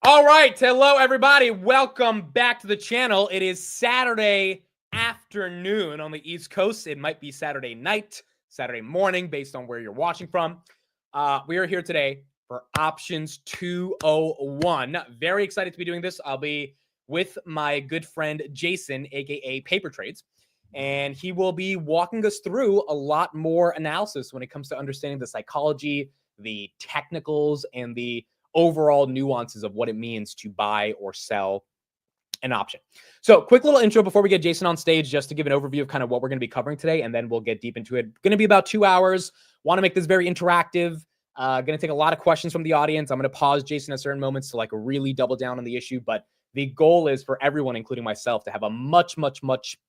All right. Hello, everybody. Welcome back to the channel. It is Saturday afternoon on the East Coast. It might be Saturday night, Saturday morning, based on where you're watching from. We are here today for Options 201. Very excited to be doing this. I'll be with my good friend Jason, aka Paper Trades, and he will be walking us through a lot more analysis when it comes to understanding the psychology, the technicals, and the overall nuances of what it means to buy or sell an option. So quick little intro before we get Jason on stage, just to give an overview of kind of what we're going to be covering today, and then we'll get deep into it. Going to be about 2 hours. Want to make this very interactive. Going to take a lot of questions from the audience. I'm going to pause Jason at certain moments to like really double down on the issue, but the goal is for everyone, including myself, to have a much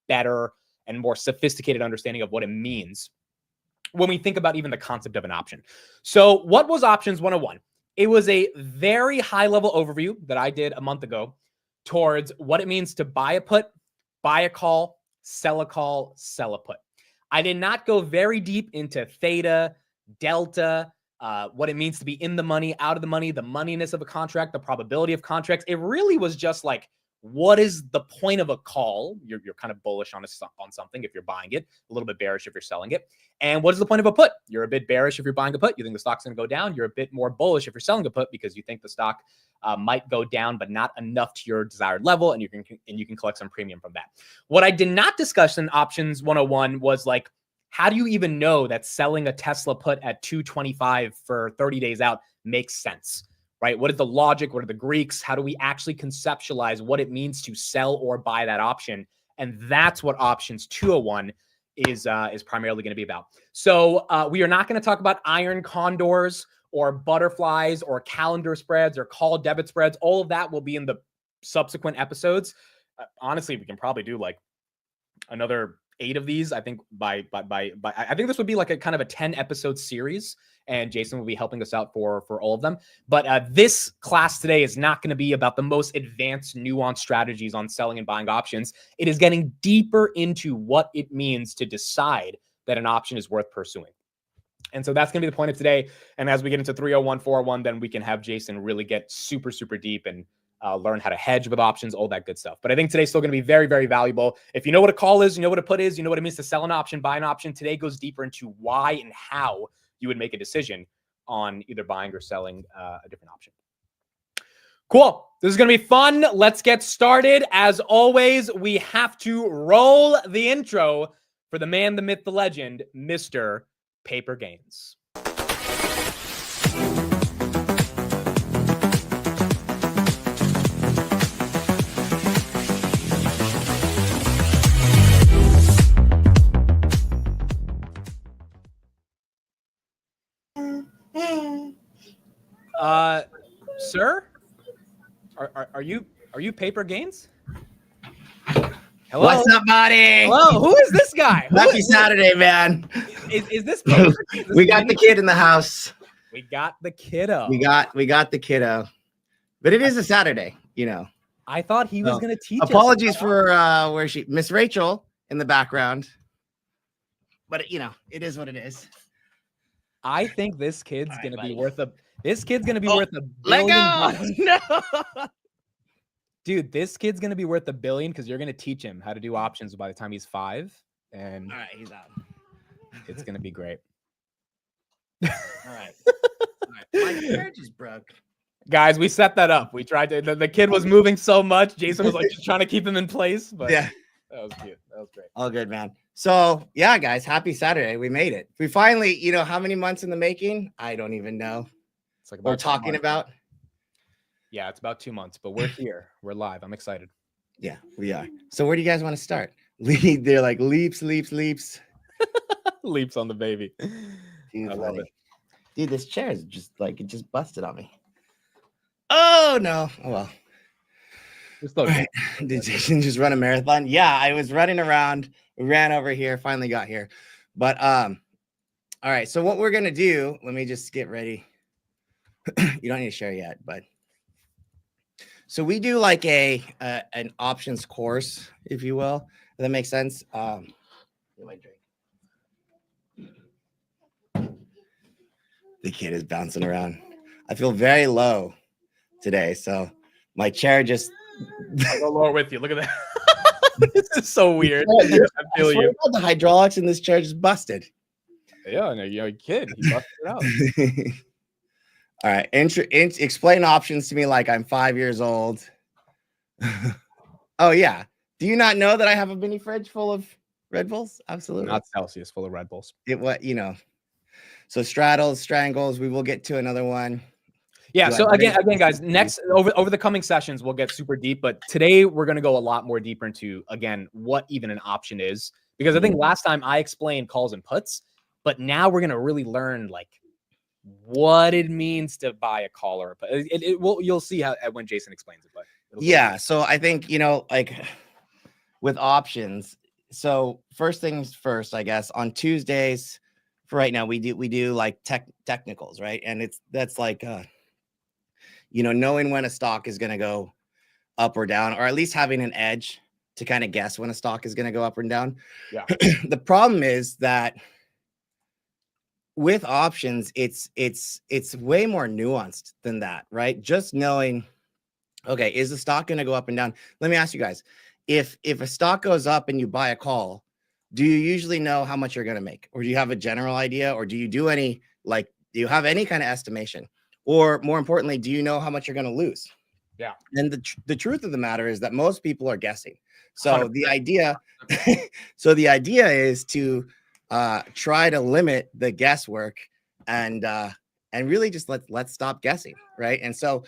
better and more sophisticated understanding of what it means when we think about even the concept of an option. So what was Options 101? It was a very high-level overview that I did a month ago towards what it means to buy a put, buy a call, sell a call, sell a put. I did not go very deep into theta, delta, what it means to be in the money, out of the money, the moneyness of a contract, the probability of contracts. It really was just like, what is the point of a call? You're kind of bullish on something if you're buying it, a little bit bearish if you're selling it. And what is the point of a put? You're a bit bearish if you're buying a put. You think the stock's going to go down. You're a bit more bullish if you're selling a put because you think the stock might go down, but not enough to your desired level, and you can collect some premium from that. What I did not discuss in Options 101 was like, how do you even know that selling a Tesla put at 225 for 30 days out makes sense? Right? What is the logic? What are the Greeks? How do we actually conceptualize what it means to sell or buy that option? And that's what Options 201 is primarily going to be about. So we are not going to talk about iron condors or butterflies or calendar spreads or call debit spreads. All of that will be in the subsequent episodes. Honestly, we can probably do like another 8 of these. I think I think this would be like a kind of a 10 episode series, and Jason will be helping us out for all of them. But this class today is not going to be about the most advanced, nuanced strategies on selling and buying options. It is getting deeper into what it means to decide that an option is worth pursuing. And so that's going to be the point of today. And as we get into 301, 401, then we can have Jason really get super deep and learn how to hedge with options, all that good stuff. But I think today's still going to be very valuable. If you know what a call is, you know what a put is, you know what it means to sell an option, buy an option. Today goes deeper into why and how you would make a decision on either buying or selling a different option. Cool. This is going to be fun. Let's get started. As always, we have to roll the intro for the man, the myth, the legend, Mr. Paper Gains. Sir, are you Paper Gains? Hello. What's up, buddy? Hello. Who is this guy? Happy Saturday, man. Is this Paper? We got the kid in the house. We got the kiddo. We got the kiddo. But it is a Saturday, you know. I thought he was going to teach Apologies us. for where Miss Rachel in the background. But you know, it is what it is. I think this kid's All right, going to be buddy. worth a worth $1 Let billion. go. No. Dude, this kid's going to be worth $1 billion because you're going to teach him how to do options by the time he's 5, and All right, he's out. it's going to be great. All right. All right. My chair just broke. Guys, we set that up. We tried to. The kid was moving so much. Jason was like just trying to keep him in place, but Yeah. that was cute. That was great. All good, man. So yeah, guys, happy Saturday. We made it. We finally, you know, how many months in the making? I don't even know. It's like We're about 2 talking months. about. Yeah, it's about 2 months, but we're here. We're live. I'm excited. Yeah, we are. So where do you guys want to start? They're like leaps. Leaps on the baby. Dude, I love it. Dude, this chair is just like, it just busted on me. Oh no. Oh well. Just okay. Did Jason just run a marathon? Yeah, I was running around, ran over here, finally got here. But all right. So what we're gonna do, let me just get ready. You don't need to share yet, but so we do like an options course, if you will. Does that make sense? Get my drink. The kid is bouncing around. I feel very low today, so My chair just. I'll go lower with you. Look at that. This is so weird. I I feel swear you. to God, the hydraulics in this chair just busted. Yeah, no, you're a kid. He busted it out. All right. Explain options to me like I'm 5 years old. Oh, yeah. Do you not know that I have a mini fridge full of Red Bulls? Absolutely. Not Celsius, full of Red Bulls. So straddles, strangles. We will get to another one. Yeah. So again, guys, next over the coming sessions, we'll get super deep. But today we're going to go a lot more deeper into, again, what even an option is. Because I think last time I explained calls and puts, but now we're going to really learn like what it means to buy a call or a put. You'll see how when Jason explains it. But yeah. So I think, like with options. So first things first, I guess on Tuesdays for right now, we do like technicals, right? And that's like, knowing when a stock is going to go up or down, or at least having an edge to kind of guess when a stock is going to go up and down. Yeah. The problem is that with options, it's way more nuanced than that, right? Just knowing, okay, is the stock going to go up and down? Let me ask you guys, if a stock goes up and you buy a call, do you usually know how much you're going to make? Or do you have a general idea? Or do you do do you have any kind of estimation? Or more importantly, do you know how much you're going to lose? Yeah. And the truth of the matter is that most people are guessing. So 100%. the idea is to try to limit the guesswork and really just let's stop guessing, right? And so,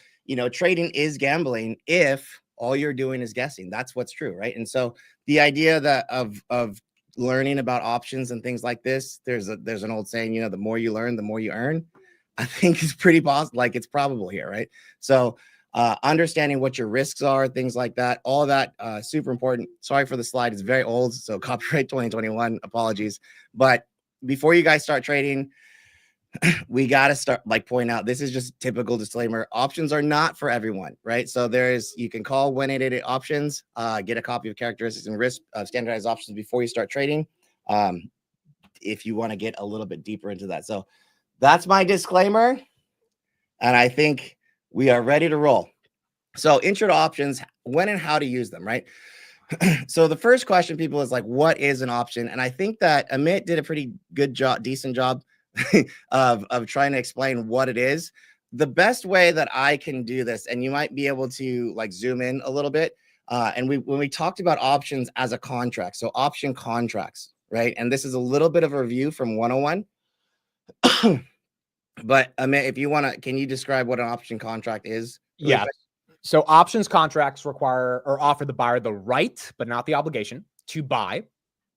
trading is gambling if all you're doing is guessing. That's what's true, right? And so the idea that of learning about options and things like this, there's an old saying, the more you learn, the more you earn. I think is pretty possible, like it's probable here, right? So understanding what your risks are, things like that, all that, super important. Sorry for the slide, it's very old, so copyright 2021, apologies. But before you guys start trading, we got to start pointing out, this is just typical disclaimer. Options are not for everyone, right? So you can call 1-888 options, get a copy of characteristics and risk of standardized options before you start trading. If you want to get a little bit deeper into that. So that's my disclaimer. And I think we are ready to roll. So intro to options, when and how to use them, right? So the first question people is like, what is an option? And I think that Amit did a pretty good job, decent job of trying to explain what it is. The best way that I can do this, and you might be able to zoom in a little bit. And when we talked about options as a contract, so option contracts, right? And this is a little bit of a review from 101. But Amit, if you want to, can you describe what an option contract is? Yeah. So options contracts require or offer the buyer the right, but not the obligation to buy,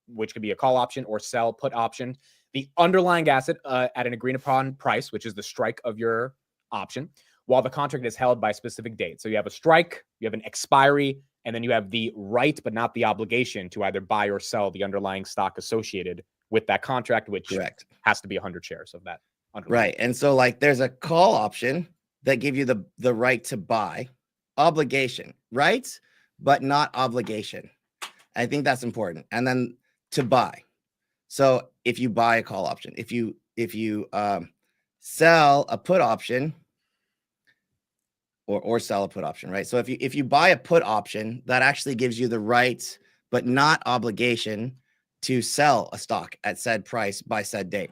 which could be a call option or sell put option, the underlying asset at an agreed upon price, which is the strike of your option, while the contract is held by a specific date. So you have a strike, you have an expiry, and then you have the right, but not the obligation to either buy or sell the underlying stock associated with that contract, which has to be 100 shares of that. Right. And so there's a call option that give you the right to buy, obligation, rights, but not obligation. I think that's important. And then to buy. So if you buy a call option, if you sell a put option or sell a put option, right? So if you buy a put option, that actually gives you the rights, but not obligation to sell a stock at said price by said date.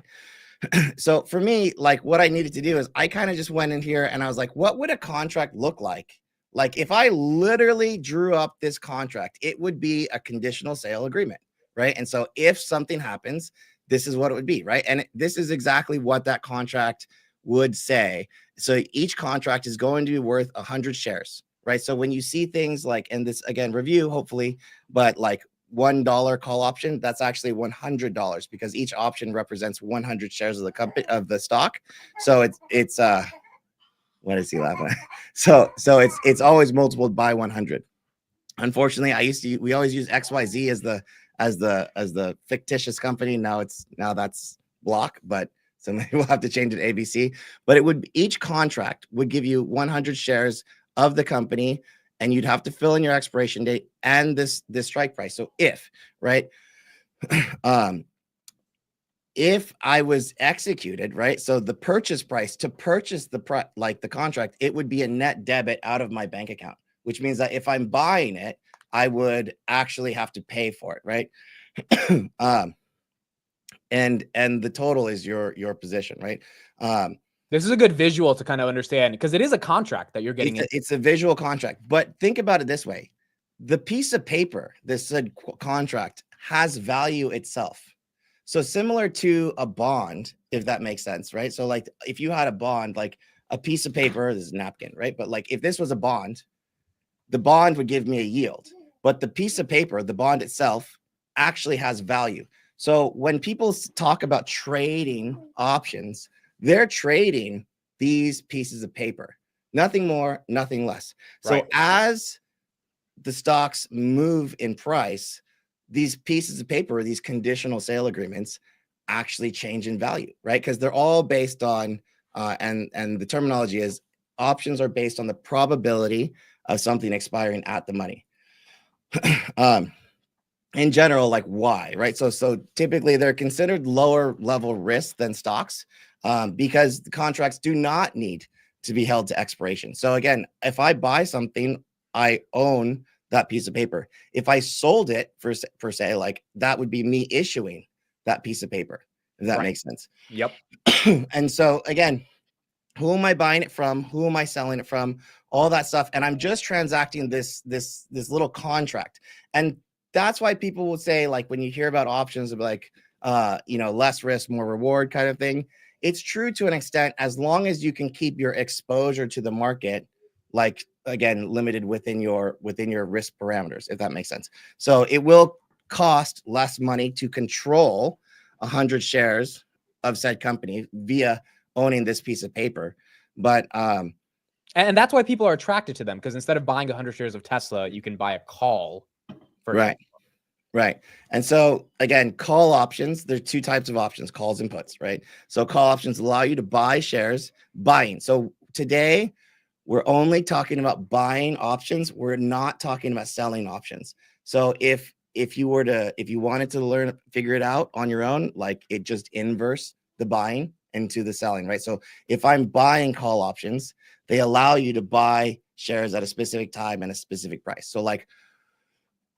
So for me, what I needed to do is I kind of just went in here and I was like, what would a contract look like? Like if I literally drew up this contract, it would be a conditional sale agreement, right? And so if something happens, this is what it would be, right? And this is exactly what that contract would say. So each contract is going to be worth 100 shares, right? So when you see things and this, again, review, hopefully, but $1 call option, that's actually $100 because each option represents 100 shares of the company of the stock. So it's what is he laughing at? So it's always multiplied by 100. Unfortunately, we always use XYZ as the fictitious company. Now that's Block, but somebody will have to change it ABC. But each contract would give you 100 shares of the company. And you'd have to fill in your expiration date and this strike price. So if I was executed, right? So the purchase price to purchase the contract, it would be a net debit out of my bank account, which means that if I'm buying it, I would actually have to pay for it, right? And the total is your position, right? This is a good visual to kind of understand, because it is a contract that you're getting into. It's a visual contract, but think about it this way. The piece of paper, this said contract, has value itself. So similar to a bond, if that makes sense, right? So like if you had a bond, like a piece of paper, this is a napkin, right? But like if this was a bond, the bond would give me a yield, but the piece of paper, the bond itself, actually has value. So when people talk about trading options, they're trading these pieces of paper, nothing more, nothing less. So Right. as the stocks move in price, these pieces of paper, these conditional sale agreements, actually change in value, right? Because they're all based on, and the terminology is options are based on the probability of something expiring at the money. In general, like why, right? So typically they're considered lower level risk than stocks, because the contracts do not need to be held to expiration. So again, if I buy something, I own that piece of paper. If I sold it for say, like that would be me issuing that piece of paper, if that makes sense. Yep. And so again, who am I buying it from? Who am I selling it from? All that stuff. And I'm just transacting this little contract. And that's why people will say, like, when you hear about options of like, less risk, more reward kind of thing, it's true to an extent, as long as you can keep your exposure to the market, like, again, limited within your risk parameters, if that makes sense. So it will cost less money to control 100 shares of said company via owning this piece of paper. But and that's why people are attracted to them, because instead of buying 100 shares of Tesla, you can buy a call for right. Right. And so again, call options, there's two types of options, calls and puts, right? So call options allow you to buy shares, buying. So today we're only talking about buying options. We're not talking about selling options. So if you wanted to figure it out on your own, like it just inverse the buying into the selling, right? So if I'm buying call options, they allow you to buy shares at a specific time and a specific price. So like,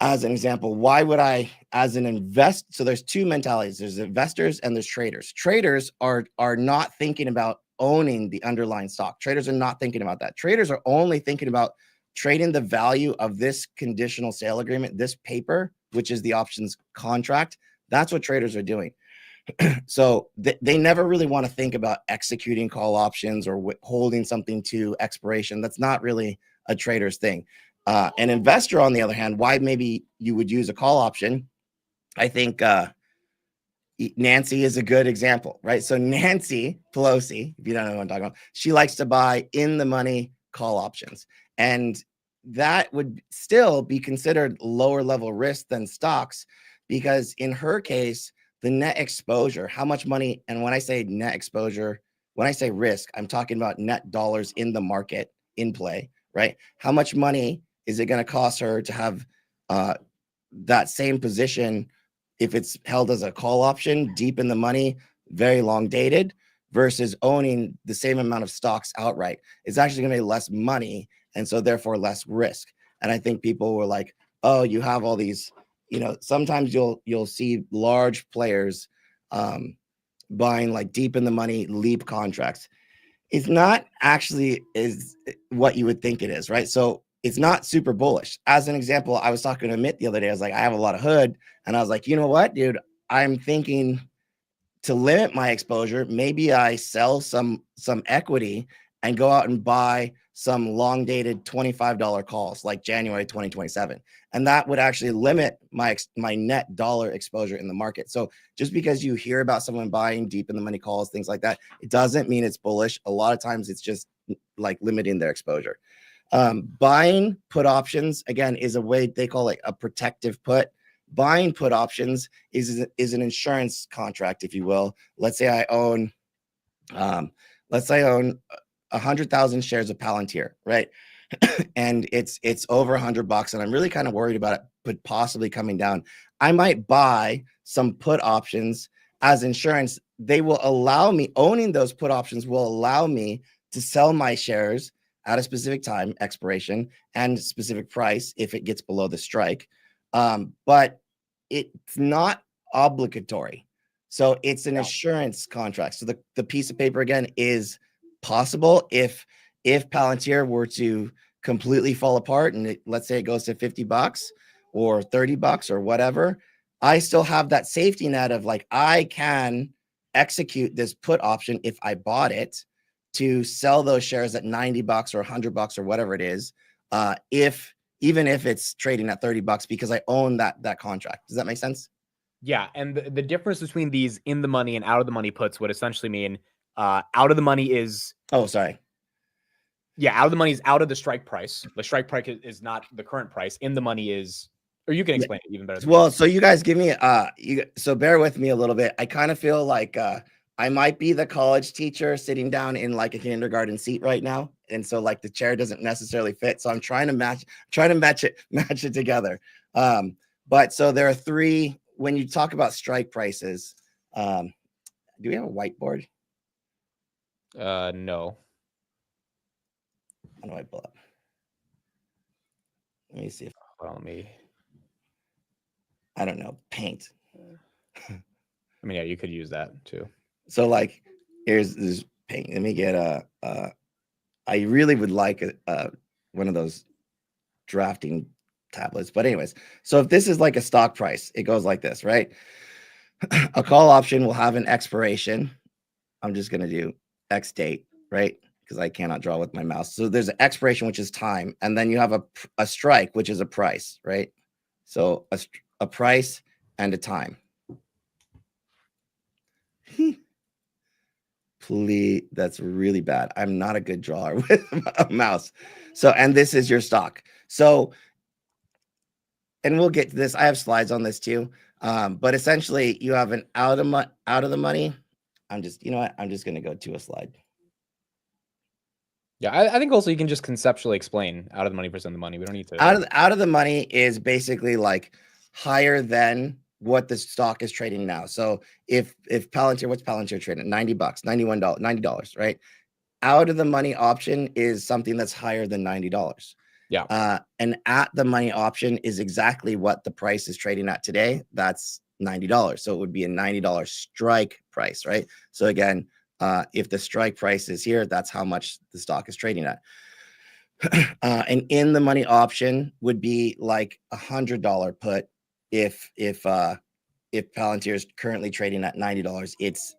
as an example, why would I, as an so there's two mentalities. There's investors and there's traders. Traders are not thinking about owning the underlying stock. Traders are not thinking about that. Traders are only thinking about trading the value of this conditional sale agreement, this paper, which is the options contract. That's what traders are doing. So they never really want to think about executing call options or holding something to expiration. That's not really a trader's thing. An investor, on the other hand, why maybe you would use a call option, I think Nancy is a good example, right? So Nancy Pelosi, if you don't know what I'm talking about, she likes to buy in the money call options. And that would still be considered lower level risk than stocks, because in her case, the net exposure, how much money, and when I say net exposure, when I say risk, I'm talking about net dollars in the market in play, right? How much money is it going to cost her to have that same position if it's held as a call option, deep in the money, very long dated, versus owning the same amount of stocks outright? It's actually going to be less money, and so therefore less risk. And I think people were like, oh, you have all these, sometimes you'll see large players buying like deep in the money leap contracts. It's not actually is what you would think it is, right? So it's not super bullish. As an example, I was talking to Amit the other day. I was like, I have a lot of hood. And I was like, you know what, dude? I'm thinking to limit my exposure, maybe I sell some equity and go out and buy some long dated $25 calls like January 2027. And that would actually limit my net dollar exposure in the market. So just because you hear about someone buying deep in the money calls, things like that, it doesn't mean it's bullish. A lot of times it's just like limiting their exposure. Buying put options, again, is a way, they call it a protective put. Buying put options is an insurance contract, if you will. Let's say I own 100,000 shares of Palantir, right? And it's over $100, and I'm really kind of worried about it, but possibly coming down. I might buy some put options as insurance. They will allow me, owning those put options will allow me to sell my shares at a specific time, expiration, and specific price if it gets below the strike. But it's not obligatory. So it's an assurance contract. So the piece of paper again is possible if Palantir were to completely fall apart and let's say it goes to $50 or $30 or whatever, I still have that safety net of like, I can execute this put option if I bought it to sell those shares at $90 or $100 or whatever it is, even if it's trading at $30 because I own that contract. Does that make sense? Yeah, and the difference between these in the money and out of the money puts would essentially mean out of the money is... Oh, sorry. Yeah, out of the money is out of the strike price. The strike price is not the current price. In the money is... Or you can explain it even better. Well, so you guys give me so bear with me a little bit. I kind of feel like I might be the college teacher sitting down in like a kindergarten seat right now, and so like the chair doesn't necessarily fit. So I'm trying to match it together. But so there are three. When you talk about strike prices, do we have a whiteboard? No. How do I pull up? Let me see if I don't know, paint. I mean, yeah, you could use that too. So like, here's this paint. Let me get I really would like one of those drafting tablets. But anyways, so if this is like a stock price, it goes like this, right? A call option will have an expiration. I'm just going to do X date, right? Because I cannot draw with my mouse. So there's an expiration, which is time. And then you have a strike, which is a price, right? So a price and a time. Please, that's really bad. I'm not a good drawer with a mouse. So, and this is your stock. So, and we'll get to this. I have slides on this too. But essentially you have an out of the money. You know what? I'm just going to go to a slide. Yeah, I think also you can just conceptually explain out of the money versus in the money. We don't need to. Out of the money is basically like higher than what the stock is trading now. So if Palantir, what's Palantir trading? $90, $91, $90, right? Out of the money option is something that's higher than $90. Yeah. And at the money option is exactly what the price is trading at today. That's $90. So it would be a $90 strike price, right? So again, if the strike price is here, that's how much the stock is trading at. And in the money option would be like $100 put. If Palantir is currently trading at $90,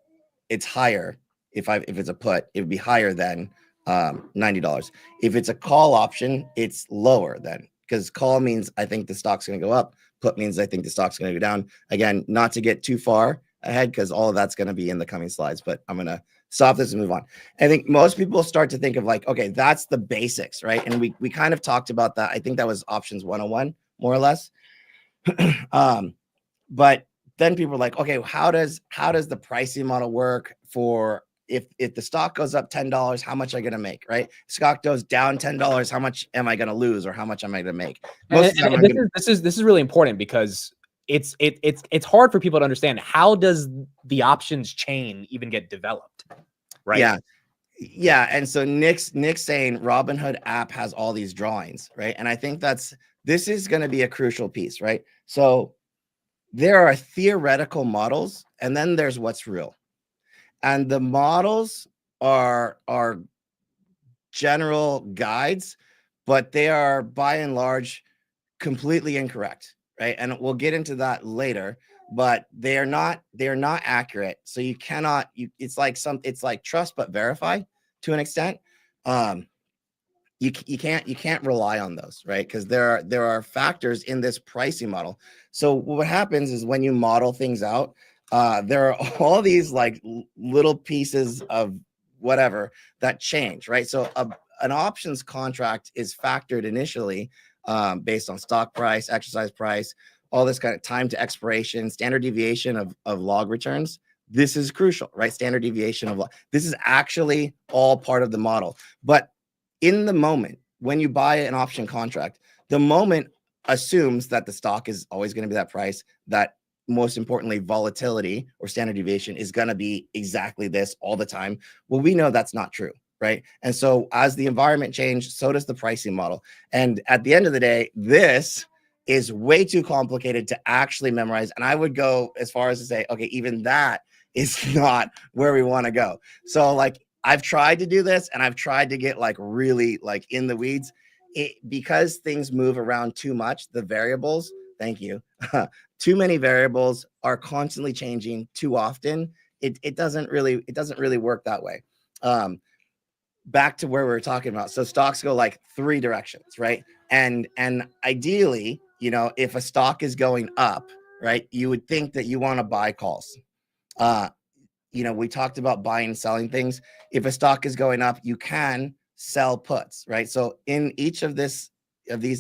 it's higher. If it's a put, it would be higher than $90. If it's a call option, it's lower then, because call means I think the stock's going to go up. Put means I think the stock's going to go down. Again, not to get too far ahead because all of that's going to be in the coming slides, but I'm going to stop this and move on. I think most people start to think of like, okay, that's the basics, right? And we kind of talked about that. I think that was options 101, more or less. But then people are like, okay, how does the pricing model work for if the stock goes up $10, how much am I going to make, right? Stock goes down $10, how much am I going to lose, or how much am I going to make? This is really important because it's hard for people to understand. How does the options chain even get developed, right? Yeah. And so Nick's saying Robinhood app has all these drawings, right? And I think this is going to be a crucial piece, right? So there are theoretical models, and then there's what's real. And the models are general guides, but they are by and large completely incorrect, right? And we'll get into that later, but they're not accurate. So you cannot, it's like trust but verify to an extent. You can't rely on those, right? Because there are factors in this pricing model. So what happens is when you model things out, there are all these like little pieces of whatever that change, right? So an options contract is factored initially based on stock price, exercise price, all this kind of time to expiration, standard deviation of log returns. This is crucial, right? Standard deviation of log. This is actually all part of the model. But in the moment, when you buy an option contract, the moment assumes that the stock is always going to be that price, that most importantly, volatility or standard deviation is going to be exactly this all the time. Well, we know that's not true, right? And so as the environment changed, so does the pricing model. And at the end of the day, this is way too complicated to actually memorize. And I would go as far as to say, okay, even that is not where we want to go. So like I've tried to do this and I've tried to get like really like in the weeds. Because things move around too much, the variables, thank you, too many variables are constantly changing too often. It doesn't really work that way. Back to where we were talking about. So stocks go like 3 directions, right? And ideally, you know, if a stock is going up, right, you would think that you want to buy calls. You know, we talked about buying and selling things. If a stock is going up, you can sell puts, right? So in each of these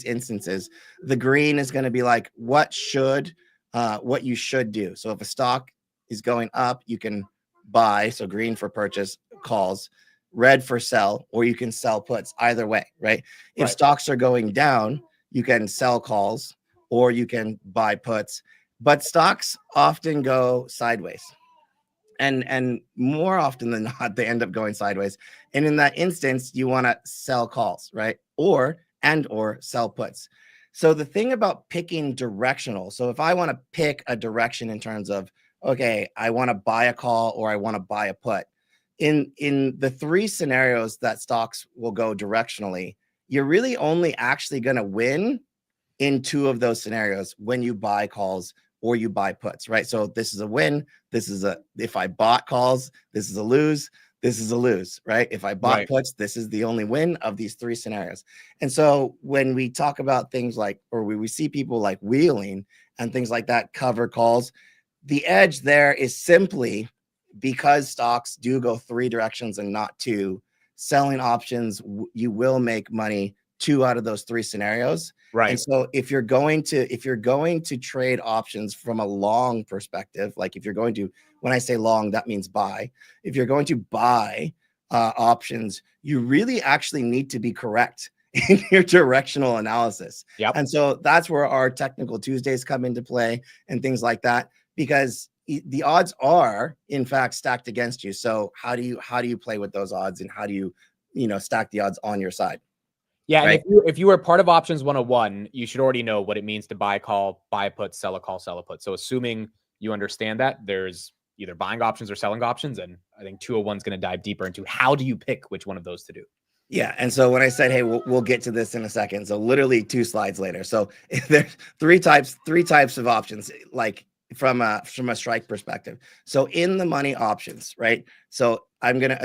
instances, the green is going to be like what you should do. So if a stock is going up, you can buy, so green for purchase, calls, red for sell, or you can sell puts, either way, right? If stocks are going down, you can sell calls or you can buy puts, but stocks often go sideways. And more often than not, they end up going sideways. And in that instance, you want to sell calls, right? Or sell puts. So the thing about picking directional, so if I want to pick a direction in terms of, okay, I want to buy a call or I want to buy a put, in the 3 scenarios that stocks will go directionally, you're really only actually going to win in 2 of those scenarios when you buy calls or you buy puts, right? So this is a win. This is if I bought calls, this is a lose. This is a lose, right? If I bought puts, this is the only win of these 3 scenarios. And so when we talk about things like, or we see people like wheeling and things like that cover calls, the edge there is simply because stocks do go 3 directions and not 2. Selling options, you will make money 2 out of those 3 scenarios. Right. And so if you're going to trade options from a long perspective, like if you're going to, when I say long, that means buy. If you're going to buy options, you really actually need to be correct in your directional analysis. Yep. And so that's where our technical Tuesdays come into play and things like that, because the odds are in fact stacked against you. So how do you play with those odds, and how do you stack the odds on your side? Yeah, right? And if you were part of Options 101, you should already know what it means to buy a call, buy a put, sell a call, sell a put. So assuming you understand that, there's either buying options or selling options. And I think 201 is going to dive deeper into how do you pick which one of those to do. Yeah. And so when I said, hey, we'll get to this in a second. So literally 2 slides later. So there's three types of options, like from a strike perspective. So in the money options, right? So I'm going to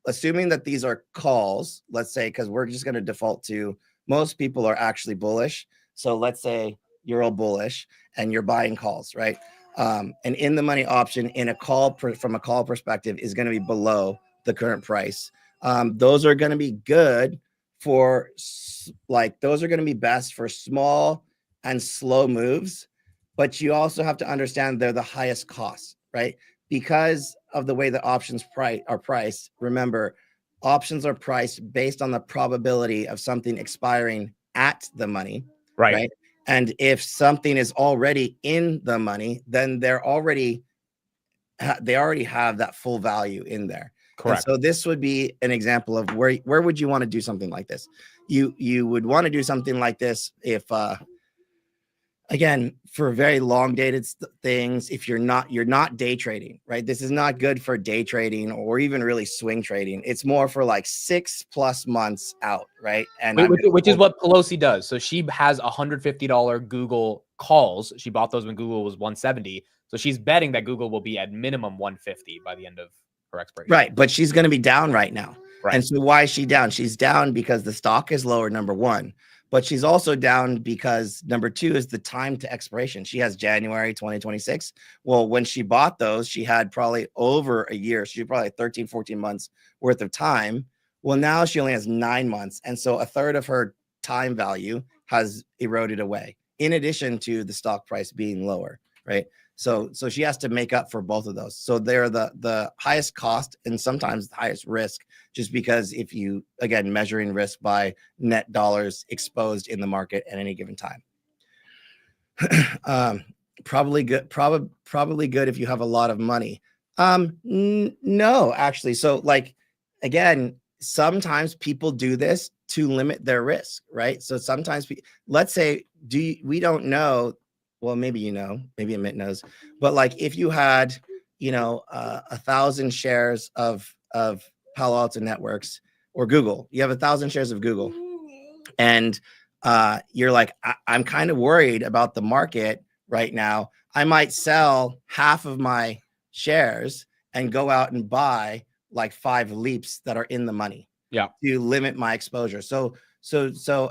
assuming that these are calls, let's say, because we're just going to default to most people are actually bullish. So let's say you're all bullish and you're buying calls, right? And in the money option, in a call from a call perspective, is going to be below the current price. Those are going to be good for those are going to be best for small and slow moves, but you also have to understand they're the highest cost, right? Because of the way the options are priced. Remember, options are priced based on the probability of something expiring at the money, right? And if something is already in the money, then they already have that full value in there. Correct. And so this would be an example of where would you want to do something like this? You would want to do something like this if again, for very long dated things, if you're not day trading, right? This is not good for day trading or even really swing trading. It's more for like 6+ months out, right? And which is what Pelosi does. So she has $150 Google calls. She bought those when Google was 170. So she's betting that Google will be at minimum 150 by the end of her expiration. Right, but she's going to be down right now. Right. And so why is she down? She's down because the stock is lower, number 1. But she's also down because number 2 is the time to expiration. She has January 2026. Well, when she bought those, she had probably over a year. She had probably 13, 14 months worth of time. Well, now she only has 9 months. And so a third of her time value has eroded away, in addition to the stock price being lower, right? So she has to make up for both of those. So they're the highest cost and sometimes the highest risk, just because if you, again, measuring risk by net dollars exposed in the market at any given time. Probably good if you have a lot of money. No, actually. So like, again, sometimes people do this to limit their risk, right? So sometimes let's say, we don't know, well, maybe, maybe Amit knows, but like if you had, 1,000 shares of Palo Alto Networks or Google, you have 1,000 shares of Google, and you're like, I'm kind of worried about the market right now. I might sell half of my shares and go out and buy like 5 leaps that are in the money, to limit my exposure. So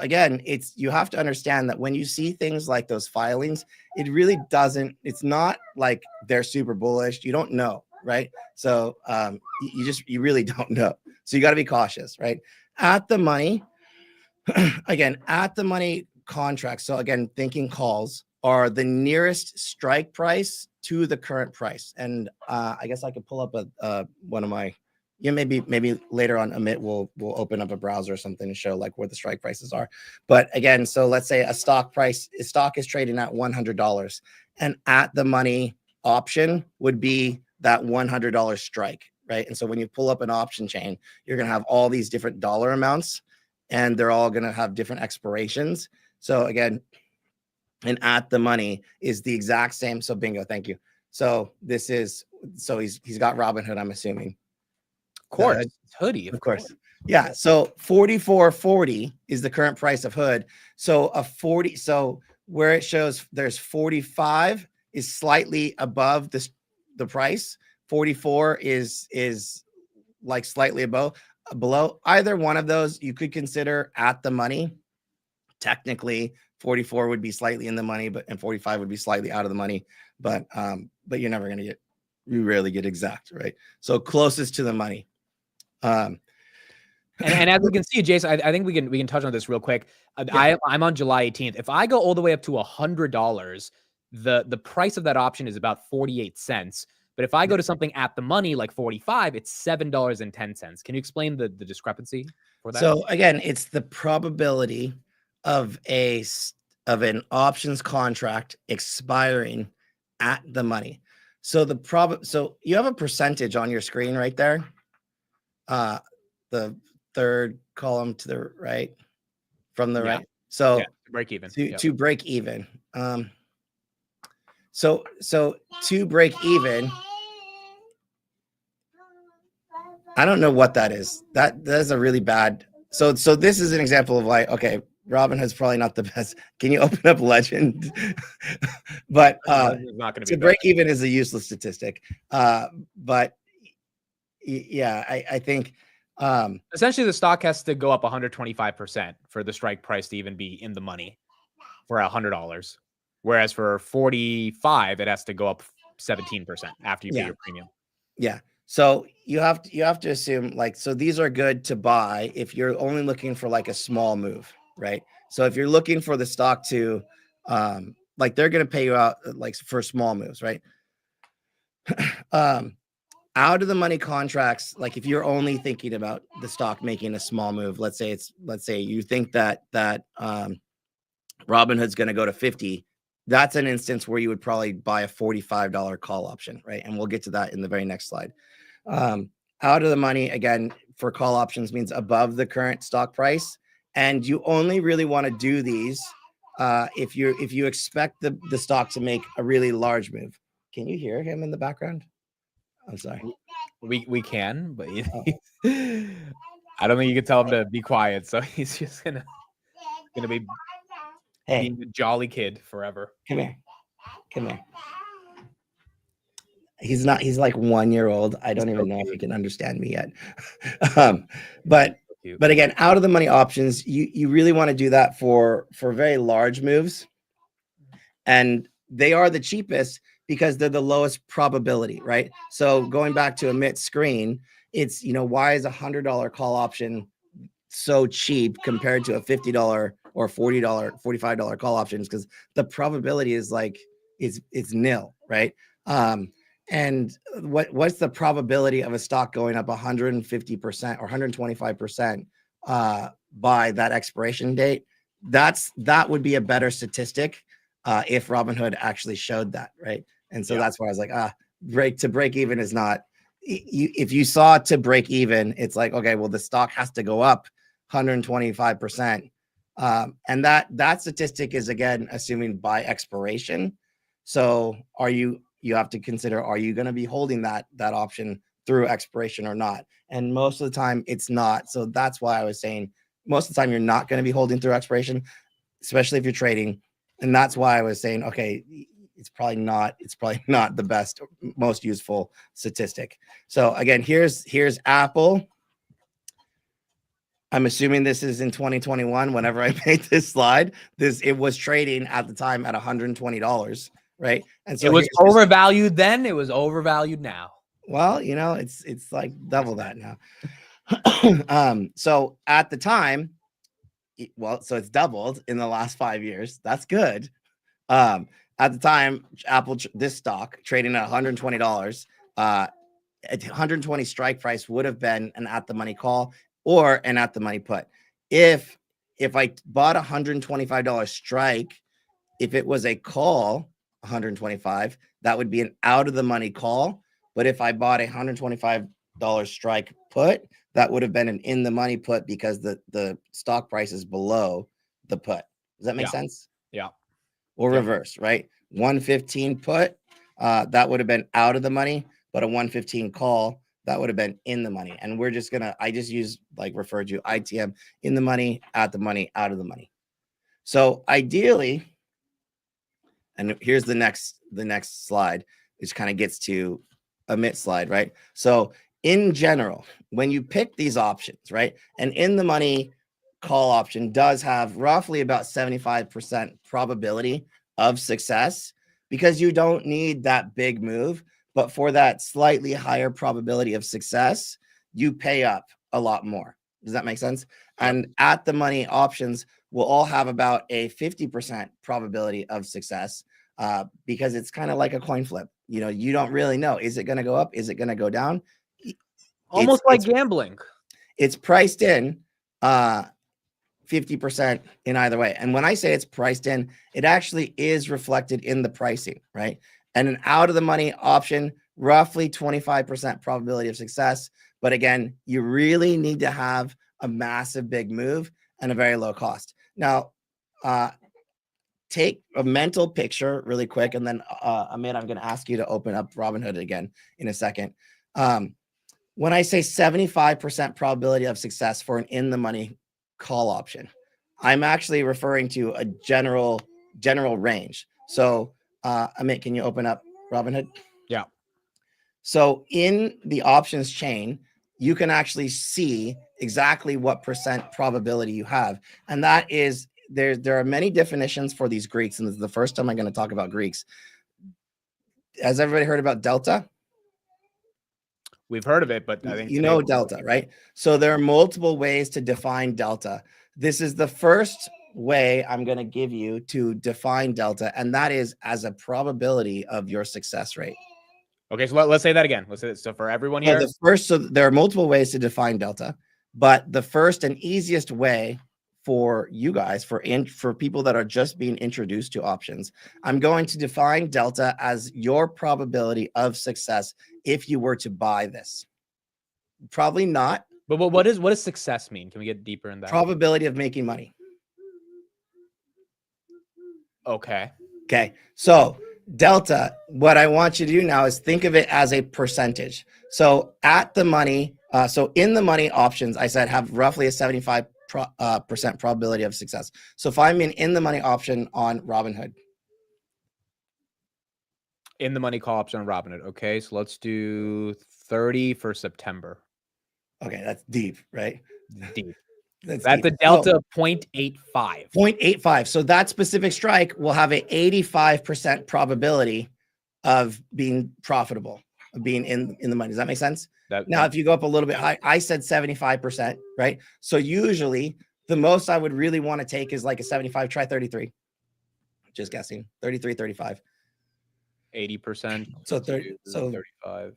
again, you have to understand that when you see things like those filings, it really doesn't, it's not like they're super bullish. You don't know, right? So you really don't know. So you got to be cautious, right? At the money, again, at the money contracts. So again, thinking calls are the nearest strike price to the current price. And I guess I could pull up one of my, maybe later on, Amit will open up a browser or something to show like where the strike prices are. But again, so let's say a stock is trading at $100, and at the money option would be that $100 strike, right? And so when you pull up an option chain, you're going to have all these different dollar amounts, and they're all going to have different expirations. So again, and at the money is the exact same. So bingo, thank you. So this is, so he's got Robinhood, I'm assuming. Of course, hoodie, of course. Yeah. So 44.40 is the current price of Hood. So so where it shows there's 45 is slightly above the price. 44 is like slightly below. Either one of those you could consider at the money. Technically 44 would be slightly in the money, and 45 would be slightly out of the money. But you're never going to you rarely get exact, right? So closest to the money. And as we can see, Jason, I think we can touch on this real quick. I'm on July 18th. If I go all the way up to $100, the price of that option is about 48 cents. But if I go to something at the money like 45, it's $7.10. Can you explain the discrepancy for that? So again, it's the probability of an options contract expiring at the money. So so you have a percentage on your screen right there. The third column to the right, from the right. So to break even. To break even. So to break even, I don't know what that is. That is a really bad. So this is an example of like, okay, Robinhood's probably not the best. Can you open up Legend? But to break even is a useless statistic. But yeah, I think essentially the stock has to go up 125% for the strike price to even be in the money for $100. Whereas for 45, it has to go up 17% after you pay your premium. Yeah. So you have to assume like, so these are good to buy if you're only looking for like a small move, right? So if you're looking for the stock to, like they're going to pay you out like for small moves, right? Out of the money contracts, like if you're only thinking about the stock making a small move, let's say you think that Robinhood's going to go to 50. That's an instance where you would probably buy a $45 call option, right? And we'll get to that in the very next slide. Out of the money, again, for call options means above the current stock price. And you only really want to do these if you expect the stock to make a really large move. Can you hear him in the background? I'm sorry. We can, but I don't think you can tell him to be quiet. So he's just gonna be being the jolly kid forever. Come here. He's like 1 year old. I don't even know if he can understand me yet. But again, out of the money options, you really want to do that for very large moves. And they are the cheapest because they're the lowest probability, right? So going back to Amit's screen, it's, why is $100 call option so cheap compared to a $50 or $40, $45 call options? Because the probability is like, it's nil, right? And what's the probability of a stock going up 150% or 125% by that expiration date? That would be a better statistic if Robinhood actually showed that, right? And so that's why I was like, break even is not if you saw it to break even, it's like, okay, well, the stock has to go up 125%. And that statistic is, again, assuming by expiration. So you have to consider, are you going to be holding that option through expiration or not? And most of the time it's not. So that's why I was saying most of the time you're not going to be holding through expiration, especially if you're trading. And that's why I was saying, okay, it's probably not the best, most useful statistic. So again, here's Apple. I'm assuming this is in 2021. Whenever I made this slide, it was trading at the time at $120, right? And so it was overvalued then. It was overvalued now. Well, it's like double that now. So at the time, so it's doubled in the last 5 years. That's good. At the time, this stock trading at $120, at 120 strike price would have been an at the money call or an at the money put. If I bought $125 strike, if it was a call, 125, that would be an out of the money call. But if I bought a $125 strike put, that would have been an in the money put because the stock price is below the put. Does that make sense? Yeah. Or reverse, right? 115 put, that would have been out of the money, but a 115 call, that would have been in the money. And we're just I just use, like, referred to ITM, in the money, at the money, out of the money. So ideally, and here's the next slide, which kind of gets to a MIT slide, right? So in general, when you pick these options, right, an in the money call option does have roughly about 75% probability of success because you don't need that big move. But for that slightly higher probability of success, you pay up a lot more. Does that make sense? And at the money options will all have about a 50% probability of success because it's kind of like a coin flip. You don't really know. Is it going to go up? Is it going to go down? Almost like gambling. It's priced in 50% in either way. And when I say it's priced in, it actually is reflected in the pricing, right? And an out of the money option, roughly 25% probability of success. But again, you really need to have a massive big move and a very low cost. Now, take a mental picture really quick. And then Amit, I'm going to ask you to open up Robinhood again in a second. When I say 75% probability of success for an in the money call option, I'm actually referring to a general range. So Amit, can you open up Robinhood? Yeah. So in the options chain, you can actually see exactly what percent probability you have. And that is, there are many definitions for these Greeks. And this is the first time I'm going to talk about Greeks. Has everybody heard about delta? We've heard of it, but I think delta, right? So there are multiple ways to define delta. This is the first way I'm going to give you to define delta, and that is as a probability of your success rate. Okay, so let's say that again. Let's say that. So for everyone here, so there are multiple ways to define delta, but the first and easiest way for you guys, for people that are just being introduced to options, I'm going to define delta as your probability of success if you were to buy this. Probably not. But what does success mean? Can we get deeper in that? Probability of making money. Okay. So delta, what I want you to do now is think of it as a percentage. So at the money, so in the money options, I said have roughly a 75% probability of success. So if I'm in the money option on Robinhood. In the money call option on Robinhood. Okay, so let's do 30 for September. Okay, that's deep, right? Deep. That's a delta of 0.85. 0.85. So that specific strike will have an 85% probability of being profitable, of being in the money. Does that make sense? Now, if you go up a little bit high, I said 75%, right? So usually the most I would really want to take is like a 75, try 33. Just guessing, 33, 35. 80%. So 35.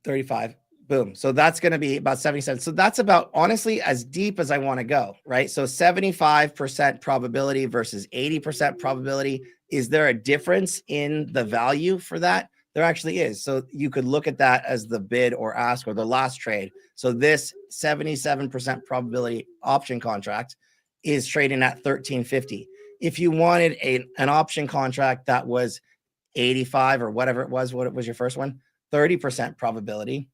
35. Boom. So that's going to be about 77. So that's about, honestly, as deep as I want to go, right? So 75% probability versus 80% probability. Is there a difference in the value for that? There actually is. So you could look at that as the bid or ask or the last trade. So this 77% probability option contract is trading at 13.50. If you wanted an option contract that was 85 or whatever it was, what was your first one? 30% probability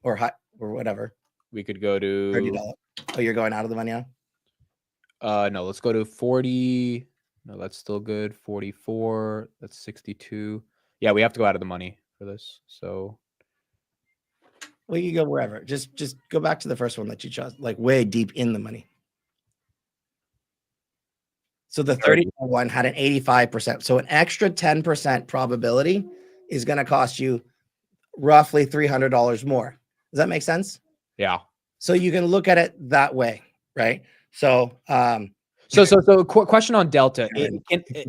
or high or whatever. We could go to $30. Oh, you're going out of the money now? No, let's go to 40. No, that's still good. 44. That's 62. Yeah, we have to go out of the money for this. So well, you go wherever. Just go back to the first one that you chose, like way deep in the money. So the 30 one had an 85%. So an extra 10% probability is going to cost you roughly $300 more. Does that make sense? Yeah. So you can look at it that way, right? So, question on Delta.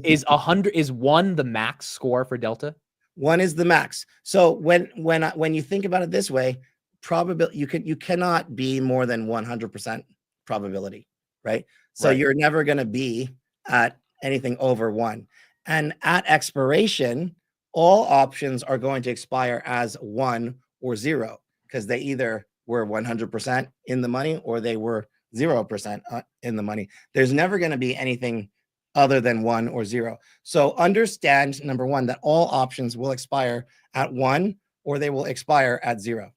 Is 100 is 1 the max score for Delta? 1 is the max. So when you think about it this way, probability you cannot be more than 100% probability, right? So you're never going to be at anything over 1. And at expiration, all options are going to expire as 1 or 0 because they either were 100% in the money or they were 0% in the money. There's never going to be anything other than 1 or 0. So understand, number one, that all options will expire at 1 or they will expire at 0.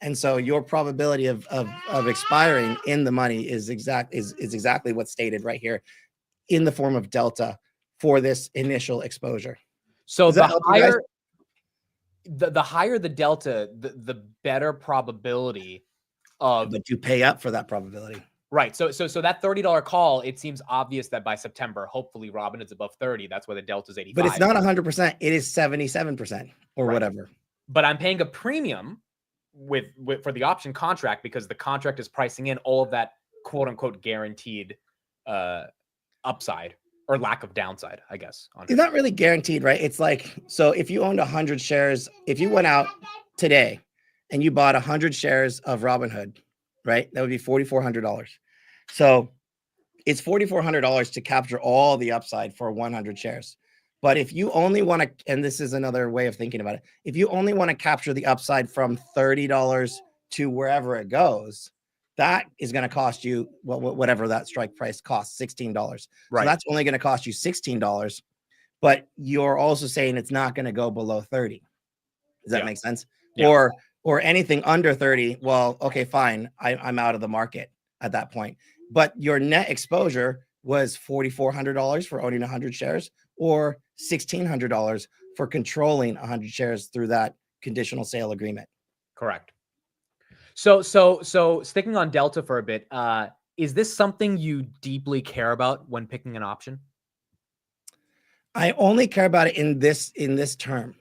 And so your probability of expiring in the money is exactly what's stated right here in the form of delta for this initial exposure. So the higher the delta, the better probability of but you pay up for that probability. Right. So that $30 call, it seems obvious that by September, hopefully Robinhood's above 30. That's why the delta's 85. But it's not 100%. It is 77% or whatever. But I'm paying a premium with for the option contract because the contract is pricing in all of that quote unquote guaranteed upside or lack of downside, I guess. It's not really guaranteed, right? It's like, so if you owned 100 shares, if you went out today and you bought 100 shares of Robinhood, right? That would be $4,400. So it's $4,400 to capture all the upside for 100 shares. But if you only want to, and this is another way of thinking about it, if you only want to capture the upside from $30 to wherever it goes, that is going to cost you whatever that strike price costs, $16. Right. So that's only going to cost you $16, but you're also saying it's not going to go below 30. Does that make sense? Yeah. Or anything under 30. Well, okay, fine. I'm out of the market at that point. But your net exposure was $4,400 for owning 100 shares or $1,600 for controlling 100 shares through that conditional sale agreement. Correct. So sticking on Delta for a bit, is this something you deeply care about when picking an option? I only care about it in this term,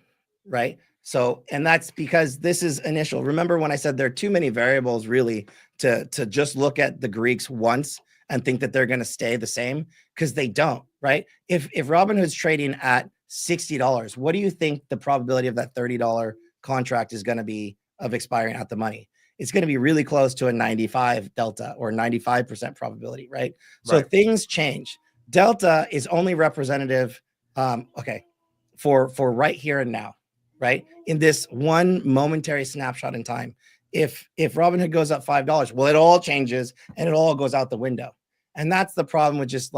right? So, and that's because this is initial. Remember when I said there are too many variables really to just look at the Greeks once and think that they're going to stay the same, because they don't, right? If Robinhood's trading at $60, what do you think the probability of that $30 contract is going to be of expiring at the money? It's going to be really close to a 95 delta or 95% probability, right? So things change. Delta is only representative, for right here and now, right? In this one momentary snapshot in time. If Robinhood goes up $5, well, it all changes and it all goes out the window. And that's the problem with just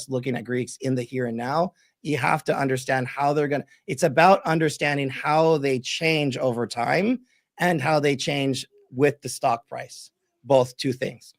looking at Greeks in the here and now. You have to understand how they're going to, it's about understanding how they change over time and how they change with the stock price, both two things.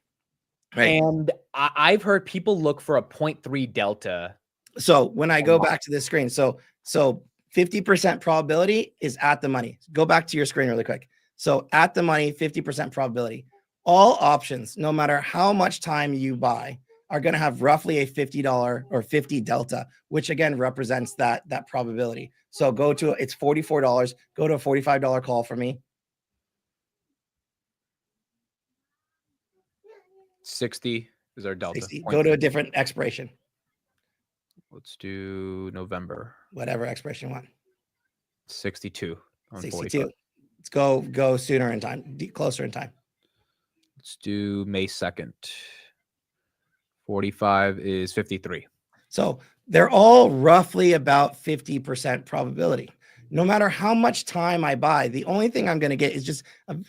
Right. And I've heard people look for a 0.3 delta. So when I go back to this screen, so 50% probability is at the money. Go back to your screen really quick. So at the money, 50% probability. All options, no matter how much time you buy, are going to have roughly a $50 or 50 delta, which again represents that probability. So it's $44. Go to a $45 call for me. 60 is our delta. 60. Go to a different expiration. Let's do November. Whatever expiration you want. 62. 62. 45. Let's go sooner in time, closer in time. Let's do May 2nd. 45 is 53. So they're all roughly about 50% probability. no matter how much time I buy, the only thing I'm going to get is just an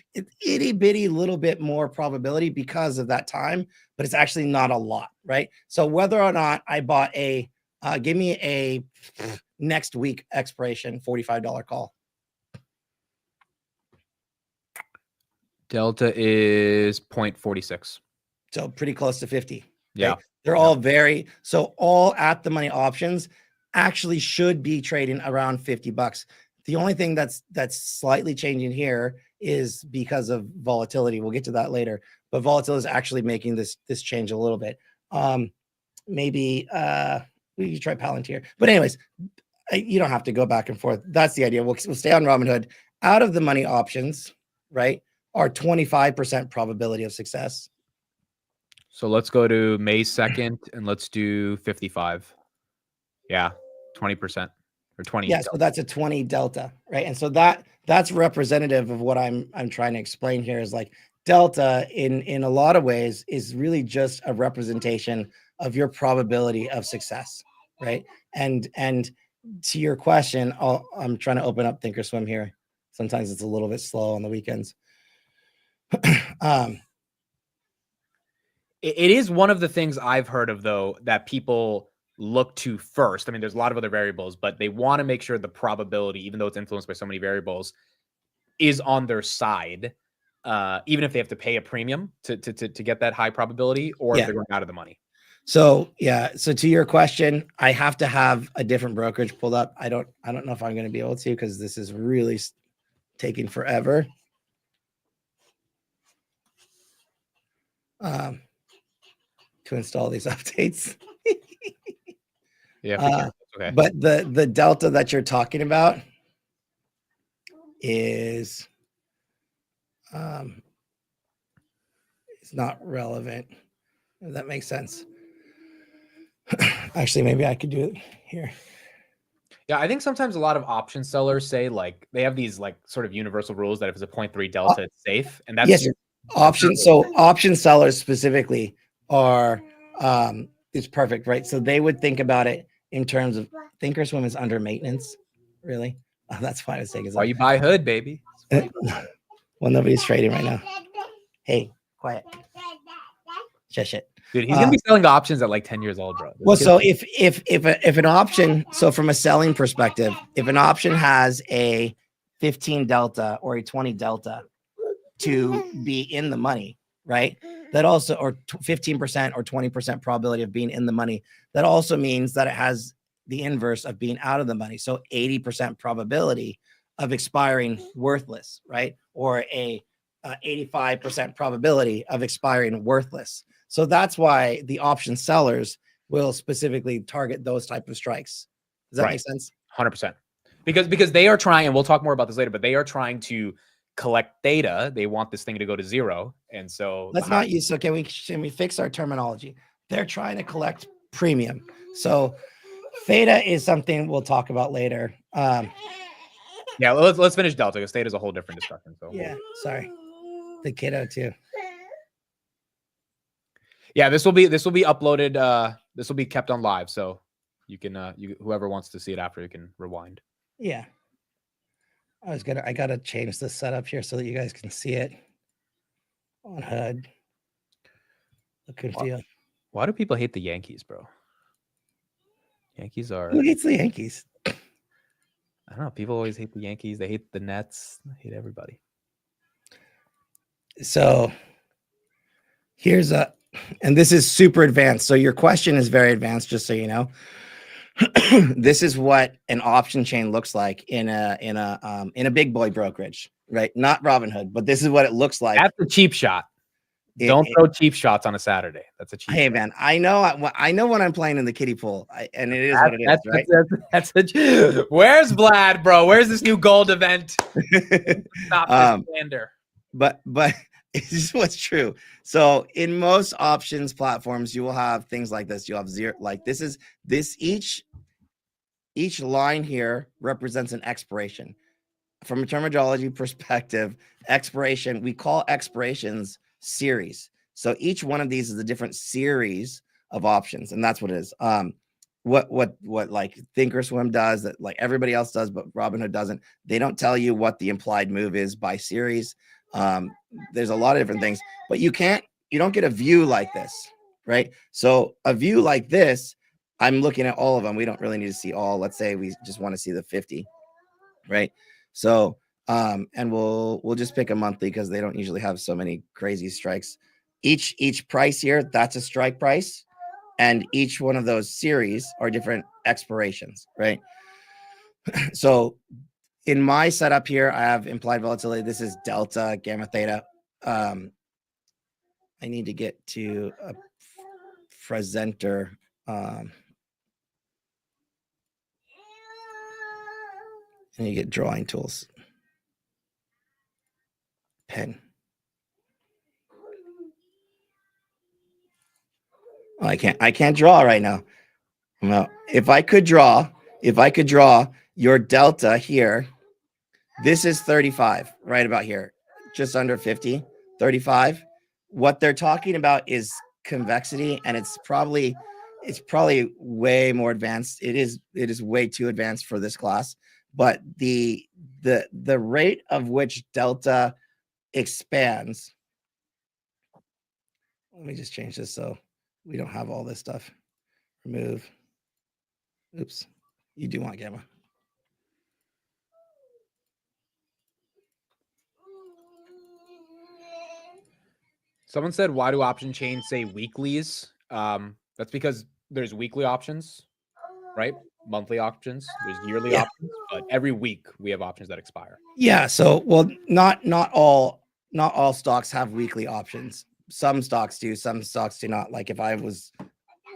itty bitty little bit more probability because of that time, but it's actually not a lot, right? So whether or not I bought a, give me a next week expiration $45 call. Delta is 0.46. So pretty close to 50. Yeah. Right? They're all very, so all at the money options actually should be trading around $50. The only thing that's slightly changing here is because of volatility. We'll get to that later, but volatility is actually making this change a little bit. Maybe we can try Palantir, but anyways, you don't have to go back and forth. That's the idea. We'll stay on Robinhood. Out of the money options, right, are 25% probability of success. So let's go to May 2nd and let's do 55. Yeah, 20% or 20. Yeah, so that's a 20 delta, right? And so that's representative of what I'm trying to explain here is like delta in a lot of ways is really just a representation of your probability of success, right? And to your question, I'm trying to open up Thinkorswim here. Sometimes it's a little bit slow on the weekends. It is one of the things I've heard of, though, that people look to first. I mean, there's a lot of other variables, but they want to make sure the probability, even though it's influenced by so many variables, is on their side, even if they have to pay a premium to get that high probability, or if they're going out of the money. So yeah, so to your question, I have to have a different brokerage pulled up. I don't know if I'm going to be able to because this is really taking forever. To install these updates. Yeah, okay. But the delta that you're talking about is it's not relevant. If that makes sense. Actually, maybe I could do it here. Yeah, I think sometimes a lot of option sellers say like they have these like sort of universal rules that if it's a 0.3 delta, it's safe, and that's yes. Option. So option sellers specifically are it's perfect, right? So they would think about it in terms of Thinkorswim is under maintenance, really. Oh, that's why I was saying. Why you buy Hood, baby? Well, nobody's trading right now. Hey, quiet. Shush it. Dude, he's gonna be selling options at like 10 years old, bro. Well, so if an option, so from a selling perspective, if an option has a 15 delta or a 20 delta to be in the money, right? That also, or 15% or 20% probability of being in the money. That also means that it has the inverse of being out of the money. So 80% probability of expiring worthless, right? Or a 85% probability of expiring worthless. So that's why the option sellers will specifically target those type of strikes. Does that make sense? 100%. Because they are trying, and we'll talk more about this later, but they are trying to collect Theta. They want this thing to go to zero. And so let's not use, so can we fix our terminology? They're trying to collect premium. So Theta is something we'll talk about later. Yeah, let's finish Delta because Theta is a whole different discussion. So yeah, sorry. The kiddo too. Yeah, this will be uploaded. This will be kept on live, so you can whoever wants to see it after, you can rewind. Yeah. I gotta change the setup here so that you guys can see it on HUD. Look good feel. Why do people hate the Yankees, bro? Yankees are. Who hates the Yankees? I don't know. People always hate the Yankees. They hate the Nets. They hate everybody. So here's and this is super advanced. So your question is very advanced, just so you know. This is what an option chain looks like in a big boy brokerage, right? Not Robinhood, but this is what it looks like. That's a cheap shot. Don't throw cheap shots on a Saturday. That's a cheap. Hey, shot. Man, I know when I'm playing in the kiddie pool, and it is what it is, right? Where's Vlad, bro? Where's this new gold event? Stop this slander. But this is what's true. So in most options platforms, you will have things like this. You have zero, like each line here represents an expiration. From a terminology perspective, expiration, we call expirations series. So each one of these is a different series of options, and that's what it is. what like Thinkorswim does, that like everybody else does, but Robinhood doesn't. They don't tell you what the implied move is by series. There's a lot of different things, but you don't get a view like this, right? So a view like this, I'm looking at all of them. We don't really need to see all. Let's say we just want to see the 50, right? So and we'll just pick a monthly because they don't usually have so many crazy strikes. Each price here, that's a strike price, and each one of those series are different expirations, right? So in my setup here, I have implied volatility. This is delta, gamma, theta. I need to get to a presenter. And you get drawing tools. Pen. Oh, I can't draw right now. Well, if I could draw your delta here, this is 35, right about here, just under 50, 35. What they're talking about is convexity, and it's probably way more advanced. It is way too advanced for this class, but the rate of which delta expands. Let me just change this so we don't have all this stuff. Remove. Oops. You do want gamma. Someone said, why do option chains say weeklies? That's because there's weekly options, right? Monthly options, there's yearly options, but every week we have options that expire. Yeah. So, well, not all stocks have weekly options. Some stocks do, some stocks do not. Like if I was,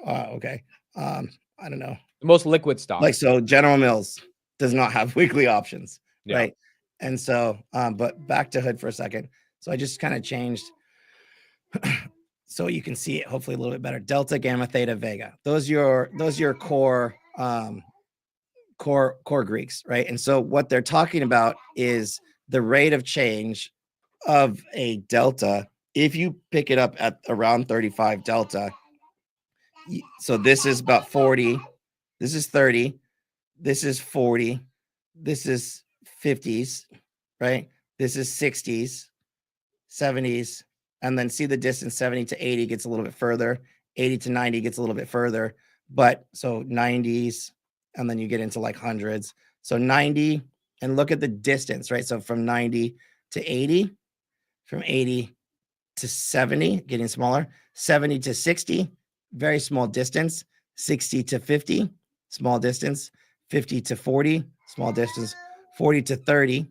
okay. I don't know. The most liquid stocks. Like, so General Mills does not have weekly options, Yeah. right? And so, but back to Hood for a second. So I just kind of changed so you can see it hopefully a little bit better. Delta, gamma, theta, Vega. Those are your core core Greeks, right? And so what they're talking about is the rate of change of a delta. If you pick it up at around 35 delta, so this is about 40, this is 30, this is 40, this is 50s, right? This is 60s, 70s, and then see the distance. 70 to 80 gets a little bit further, 80 to 90 gets a little bit further, but so 90s, and then you get into like hundreds. So 90, and look at the distance, right? So from 90 to 80, from 80 to 70, getting smaller, 70 to 60, very small distance, 60 to 50, small distance, 50 to 40, small distance, 40 to 30,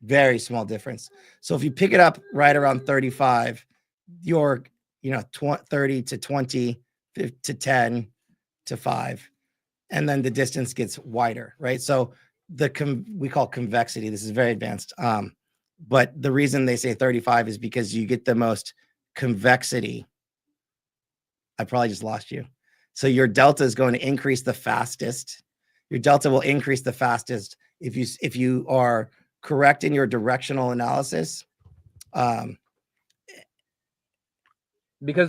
very small difference. So if you pick it up right around 35, you're, 30 to 20 to 10 to 5, and then the distance gets wider, right? So we call convexity. This is very advanced. But the reason they say 35 is because you get the most convexity. I probably just lost you. So your delta is going to increase the fastest. Your delta will increase the fastest if you are correct in your directional analysis. Because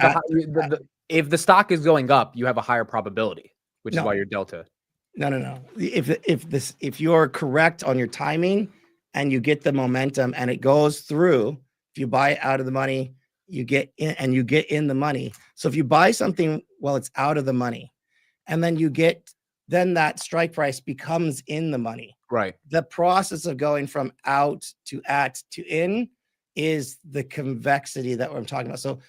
if the stock is going up, you have a higher probability, which is why your delta. No. If you're correct on your timing and you get the momentum and it goes through, if you buy it out of the money, you get in and you get in the money. So if you buy something while it's out of the money, and then that strike price becomes in the money. Right. The process of going from out to at to in is the convexity that I'm talking about. So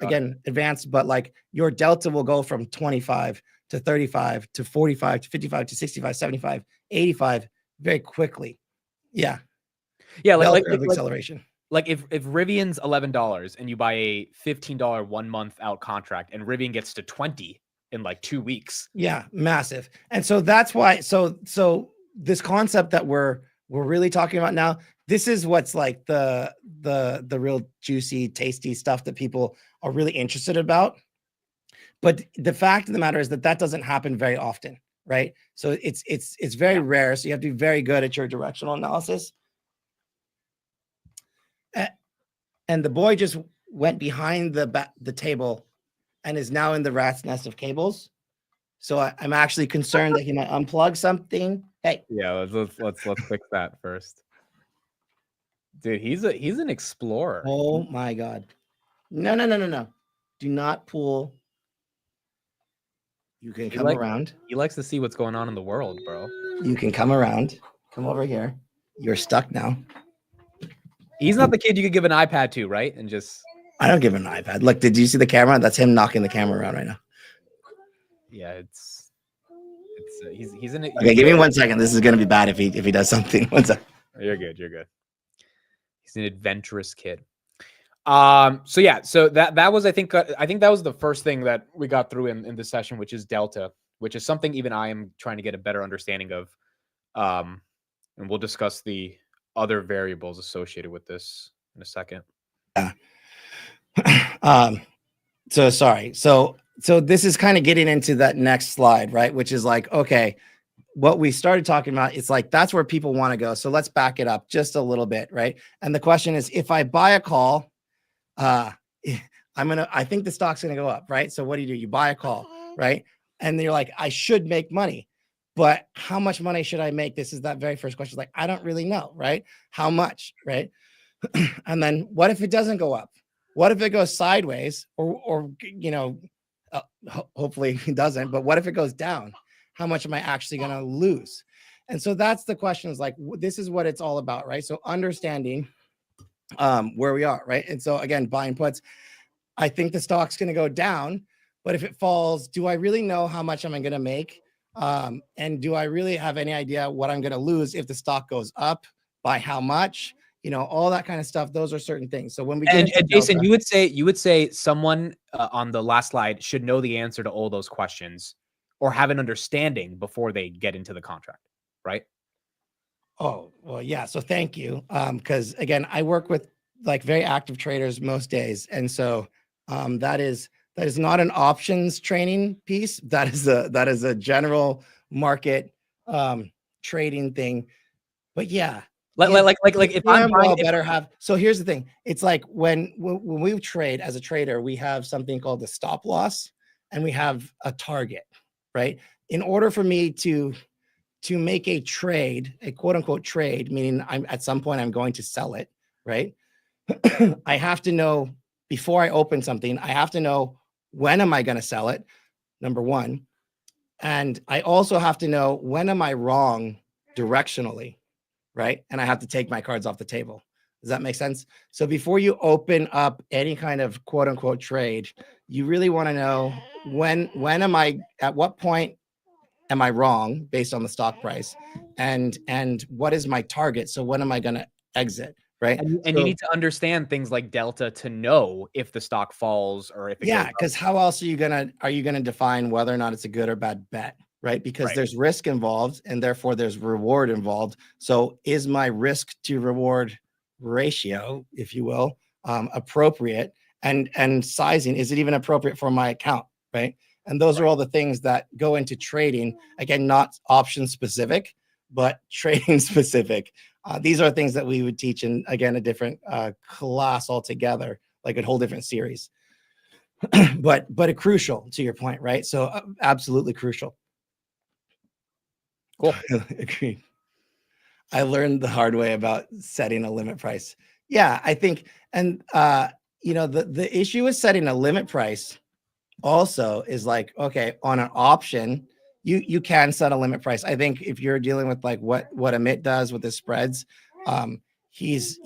again, advanced, but like your delta will go from 25 to 35 to 45 to 55 to 65, 75, 85 very quickly. Yeah. Yeah. Like acceleration. Like if Rivian's $11 and you buy a $15 1 month out contract and Rivian gets to 20 in like 2 weeks. Yeah. Massive. And so that's why, so this concept that we're really talking about now, this is what's like the real juicy, tasty stuff that people are really interested about. But the fact of the matter is that doesn't happen very often, right? So it's very rare. So you have to be very good at your directional analysis. And the boy just went behind the table and is now in the rat's nest of cables. So I'm actually concerned that he might unplug something. Hey. Yeah, let's fix that first. Dude, he's an explorer. Oh my God. No. Do not pull. You can come around. He likes to see what's going on in the world, bro. You can come around. Come over here. You're stuck now. He's not the kid you could give an iPad to, right? And just I don't give him an iPad. Look, did you see the camera? That's him knocking the camera around right now. Yeah, he's in it. Okay, give me 1 second. This is gonna be bad if he does something. 1 second. You're good. He's an adventurous kid. So yeah, so that was I think that was the first thing that we got through in this session, which is delta, which is something even I am trying to get a better understanding of. And we'll discuss the other variables associated with this in a second. Yeah. So sorry. So this is kind of getting into that next slide, right? Which is like, okay, what we started talking about, it's like, that's where people want to go. So let's back it up just a little bit, right? And the question is, if I buy a call, I think the stock's going to go up, right? So what do? You buy a call, right? And you're like, I should make money, but how much money should I make? This is that very first question. Like, I don't really know, right? How much, right? And then what if it doesn't go up? What if it goes sideways or hopefully it doesn't, but what if it goes down? How much am I actually going to lose? And so that's the question, is like, this is what it's all about, right? So understanding where we are, right? And so again, buying puts, I think the stock's going to go down, but if it falls, do I really know how much am I going to make? And do I really have any idea what I'm going to lose if the stock goes up, by how much? All that kind of stuff. Those are certain things. So when we get and Jason, you would say someone on the last slide should know the answer to all those questions or have an understanding before they get into the contract, right? Oh, well, yeah. So thank you. Because again, I work with like very active traders most days. And so that is not an options training piece. That is a general market trading thing. But yeah. Like if I'm buying, better have. So here's the thing. It's like when we trade as a trader, we have something called the stop loss and we have a target, right? In order for me to make a trade, a quote unquote trade, meaning I'm at some point I'm going to sell it, right? I have to know before I open something, I have to know when am I going to sell it, number one. And I also have to know when am I wrong directionally, right? And I have to take my cards off the table. Does that make sense? So before you open up any kind of quote unquote trade, you really want to know when am I, at what point am I wrong based on the stock price, and what is my target? So when am I going to exit, right? And you need to understand things like delta to know if the stock falls or if it goes up. Because how else are you gonna define whether or not it's a good or bad bet, right? Because there's risk involved and therefore there's reward involved. So is my risk to reward ratio, if you will, appropriate, and sizing, is it even appropriate for my account, right? And those are all the things that go into trading. Again, not option specific, but trading specific. These are things that we would teach in, again, a different class altogether, like a whole different series. but a crucial, to your point, right? So absolutely crucial. Cool. Agreed. I learned the hard way about setting a limit price. Yeah, I think, and the issue with setting a limit price also is like, okay, on an option, you can set a limit price. I think if you're dealing with like what Amit does with his spreads, he's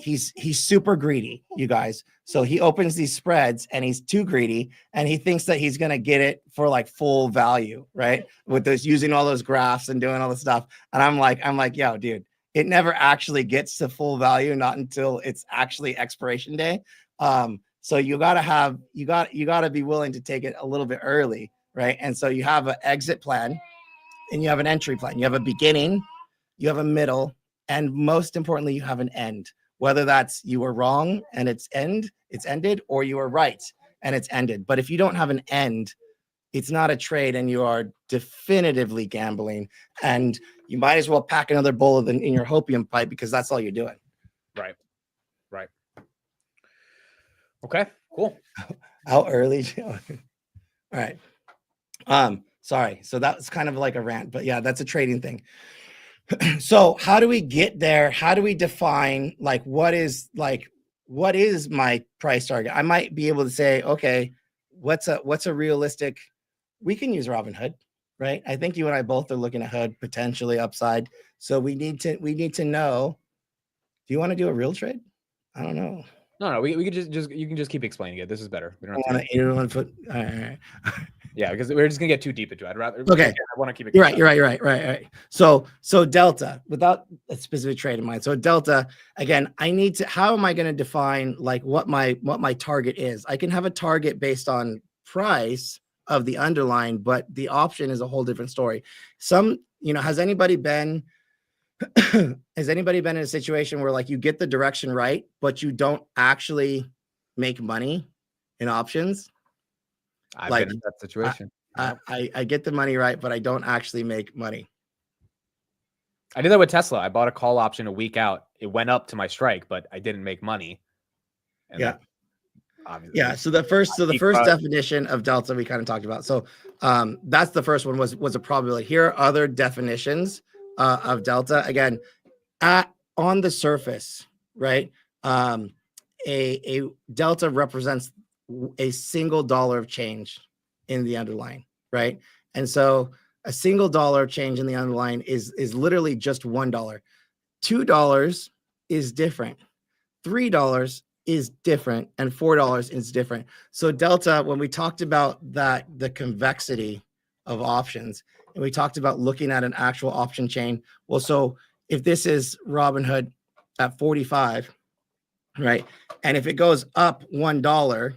super greedy, you guys. So he opens these spreads and he's too greedy and he thinks that he's gonna get it for like full value, right? With those, using all those graphs and doing all the stuff. And I'm like, yo, dude, it never actually gets to full value, not until it's actually expiration day. So you gotta be willing to take it a little bit early, right? And so you have an exit plan and you have an entry plan. You have a beginning, you have a middle, and most importantly, you have an end. Whether that's you were wrong and it's ended, or you were right and it's ended. But if you don't have an end, it's not a trade and you are definitively gambling. And you might as well pack another bullet in your hopium pipe, because that's all you're doing. Right. Okay, cool. How early? All right. Sorry. So that's kind of like a rant, but yeah, that's a trading thing. So how do we get there? How do we define like what is my price target? I might be able to say, okay, what's a realistic, we can use Robinhood, right? I think you and I both are looking at HUD potentially upside. So we need to know, do you want to do a real trade? I don't know. No, we could just you can just keep explaining it. This is better. We don't I have to. want to put. All right. Yeah, because we're just gonna get too deep into it. I'd rather. Okay. I want to keep it. You're right. So Delta, without a specific trade in mind. So Delta, again, I need to. How am I going to define like what my target is? I can have a target based on price of the underlying, but the option is a whole different story. Has anybody been in a situation where like you get the direction right, but you don't actually make money in options? I've been in that situation. I get the money right, but I don't actually make money. I did that with Tesla. I bought a call option a week out. It went up to my strike, but I didn't make money. And yeah. So the first definition of Delta we kind of talked about. So that's the first one was a probability. Here are other definitions of Delta. Again, on the surface, right? A Delta represents a single dollar of change in the underlying, right? And so a single dollar change in the underlying is literally just $1. $2 is different. $3 is different, and $4 is different. So Delta, when we talked about the convexity of options, and we talked about looking at an actual option chain. Well, so if this is Robinhood at 45, right? And if it goes up $1,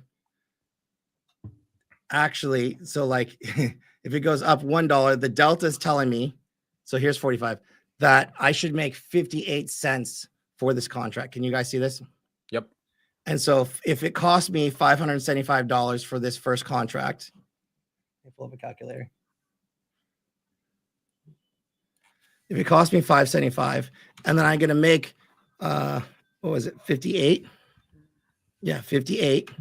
actually, so like if it goes up $1, the Delta is telling me, so here's 45, that I should make 58 cents for this contract. Can you guys see this? Yep. And so if it cost me $575 for this first contract, I pull up a calculator. If it cost me $575, and then I'm going to make, what was it, 58? Yeah, 58.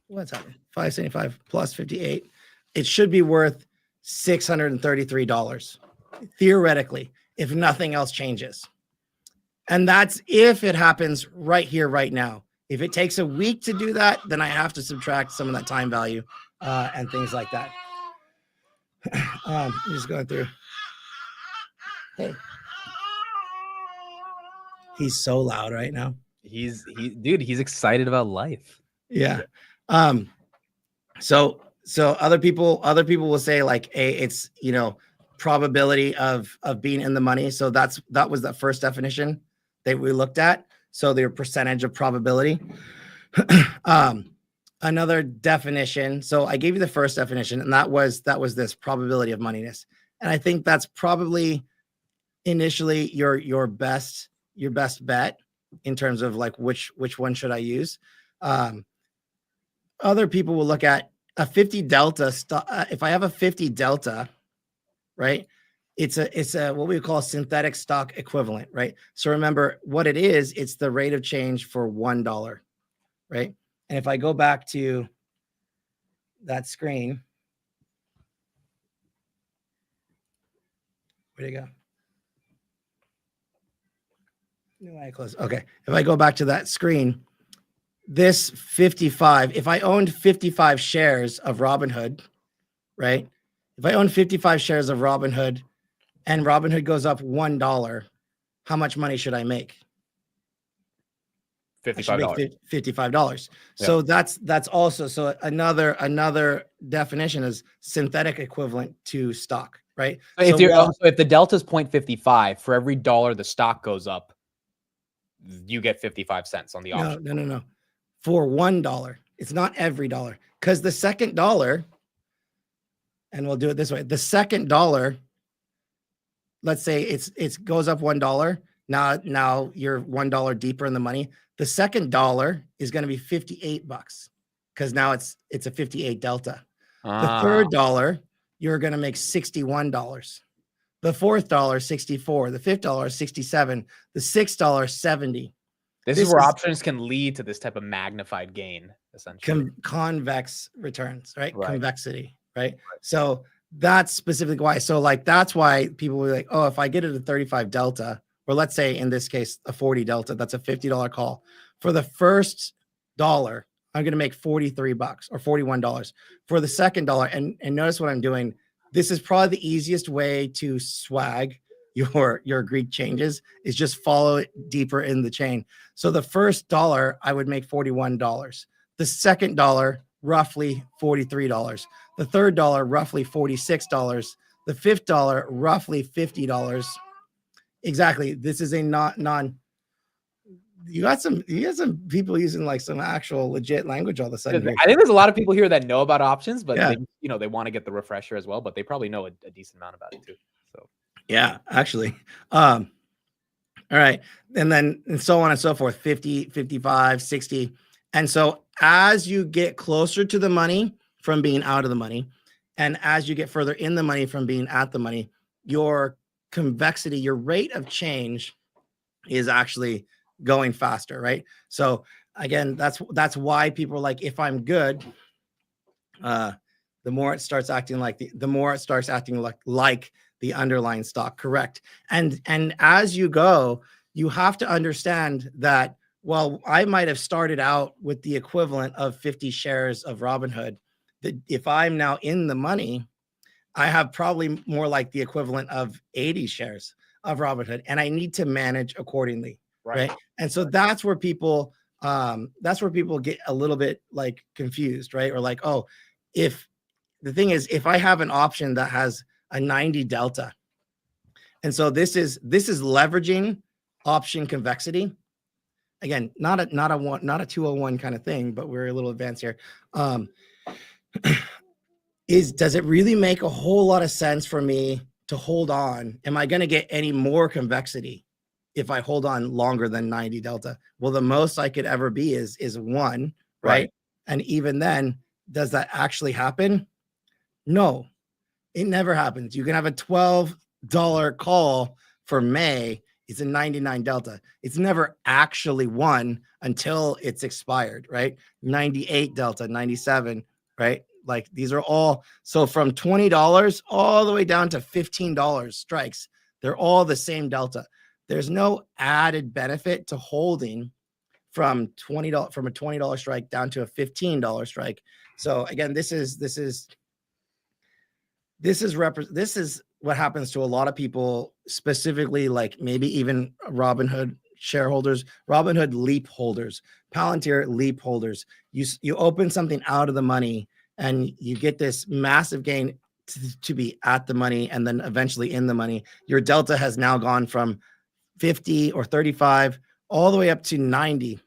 What's happening? 575 plus 58. It should be worth $633, theoretically, if nothing else changes. And that's if it happens right here, right now. If it takes a week to do that, then I have to subtract some of that time value and things like that. I'm just going through. Hey. He's so loud right now. He's excited about life. Yeah. So other people will say like, it's, probability of being in the money. So that was the first definition that we looked at. So their percentage of probability. Another definition. So I gave you the first definition, and that was this probability of moneyness. And I think that's probably initially your best bet in terms of like which one should I use. Other people will look at a 50 delta. If I have a 50 delta, right? It's a what we call synthetic stock equivalent, right? So remember what it is. It's the rate of change for $1, right? And if I go back to that screen, where'd it go? No, I close. Okay. If I go back to that screen, this 55, if I owned 55 shares of Robinhood, right? If I own 55 shares of Robinhood and Robinhood goes up $1, how much money should I make? $55. $55. Yeah. So that's also, so another definition is synthetic equivalent to stock, right? So if the delta is 0.55, for every dollar the stock goes up, you get 55 cents on the option. No. For $1, it's not every dollar, because the second dollar, and we'll do it this way. The second dollar, let's say it goes up $1. Now you're $1 deeper in the money. The second dollar is going to be $58 because now it's a 58 delta. The third dollar, you're going to make $61. The fourth dollar, 64. The fifth dollar, 67. The $6, 70. This is where options can lead to this type of magnified gain. essentially. Convex returns, right? Right. Convexity, right? So that's specifically why. So like, that's why people were like, oh, if I get it at 35 delta, or let's say in this case, a 40 delta, that's a $50 call. For the first dollar, I'm going to make $43 or $41 for the second dollar. And notice what I'm doing. This is probably the easiest way to swag your Greek changes, is just follow it deeper in the chain. So the first dollar, I would make $41. The second dollar, roughly $43. The third dollar, roughly $46. The fifth dollar, roughly $50. Exactly. This is a non. You got some people using like some actual legit language all of a sudden here. I think there's a lot of people here that know about options, but Yeah. they want to get the refresher as well, but they probably know a decent amount about it too. So yeah, actually. All right. And so on and so forth, 50, 55, 60. And so as you get closer to the money from being out of the money, and as you get further in the money from being at the money, your convexity, your rate of change is actually going faster, right? So again, that's why people are like, if I'm good, the more it starts acting like the more it starts acting like the underlying stock, correct? And as you go, you have to understand that, well, I might have started out with the equivalent of 50 shares of Robinhood. That if I'm now in the money, I have probably more like the equivalent of 80 shares of Robinhood, and I need to manage accordingly, right? And so that's where people get a little bit like confused, right? Or like, oh, if the thing is, if I have an option that has a 90 delta, and so this is leveraging option convexity. Again, not a 201 kind of thing, but we're a little advanced here. Does it really make a whole lot of sense for me to hold on? Am I going to get any more convexity if I hold on longer than 90 delta? Well, the most I could ever be is 1, right? And even then, does that actually happen? No, it never happens. You can have a $12 call for May. It's a 99 delta. It's never actually 1 until it's expired, right? 98 delta, 97, right? Like these are all, so from $20 all the way down to $15 strikes, they're all the same delta. There's no added benefit to holding from $20 from a $20 strike down to a $15 strike. So again, this is what happens to a lot of people, specifically like maybe even Robinhood shareholders, Robinhood Leap holders, Palantir Leap holders. You open something out of the money and you get this massive gain to be at the money and then eventually in the money. Your delta has now gone from 50 or 35 all the way up to 90,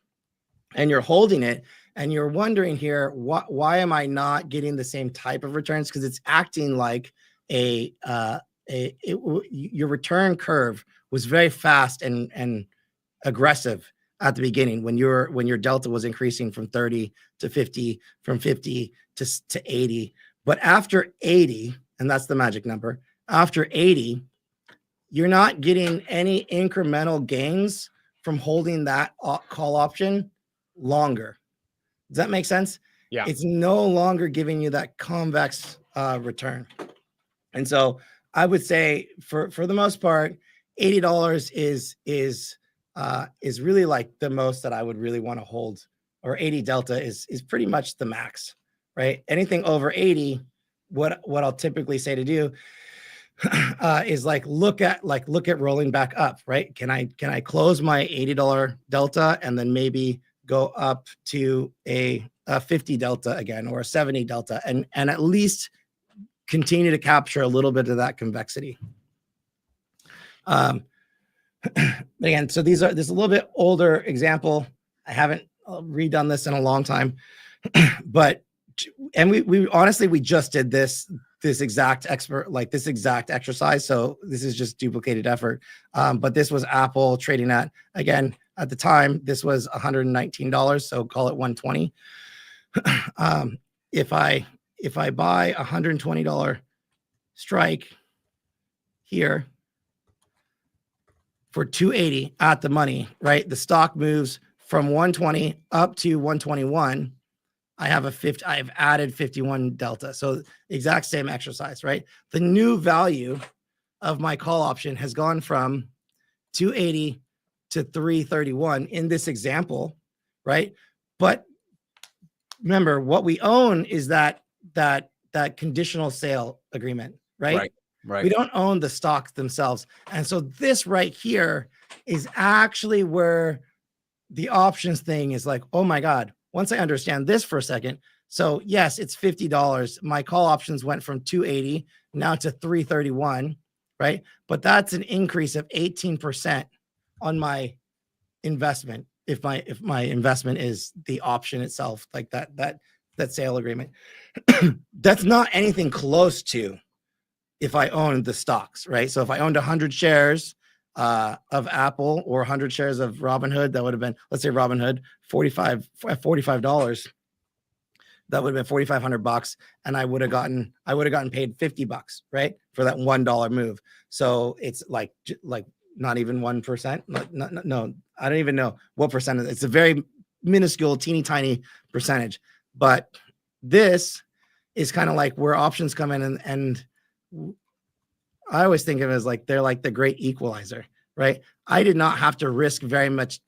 and you're holding it. And you're wondering here, why am I not getting the same type of returns? Because it's acting like your return curve was very fast and aggressive at the beginning when your delta was increasing from 30 to 50, from 50 to 80. But after 80, and that's the magic number, after 80, you're not getting any incremental gains from holding that call option longer. Does that make sense? Yeah. It's no longer giving you that convex return. And so I would say for the most part, $80 is really like the most that I would really want to hold, or 80 delta is pretty much the max, right? Anything over 80, what I'll typically say to do is look at rolling back up, right? Can I close my $80 delta and then maybe go up to a 50 delta again, or a 70 delta, and at least continue to capture a little bit of that convexity. Again, so this is a little bit older example. I haven't redone this in a long time, but we honestly, we just did this exact exercise. So this is just duplicated effort. But this was Apple trading at, again, at the time, this was $119. So call it 120. If I buy $120 strike here for 280 at the money, right? The stock moves from 120 up to 121. I've added 51 delta. So exact same exercise, right? The new value of my call option has gone from 280 to 331 in this example, right? But remember, what we own is that conditional sale agreement, right? Right. We don't own the stocks themselves. And so this right here is actually where the options thing is like, oh my God, once I understand this for a second. So yes, it's $50. My call options went from 280 now to 331, right? But that's an increase of 18% on my investment. If my investment is the option itself, like that sale agreement, that's not anything close to if I owned the stocks, right? So if I owned 100 shares of Apple or 100 shares of Robinhood, that would have been, let's say Robinhood, $45. That would have been $4,500, and I would have gotten paid $50, right, for that $1 move. So it's like not even 1%. No, I don't even know what percent. It's a very minuscule, teeny tiny percentage. But this is kind of like where options come in, and I always think of it as like they're like the great equalizer, right? I did not have to risk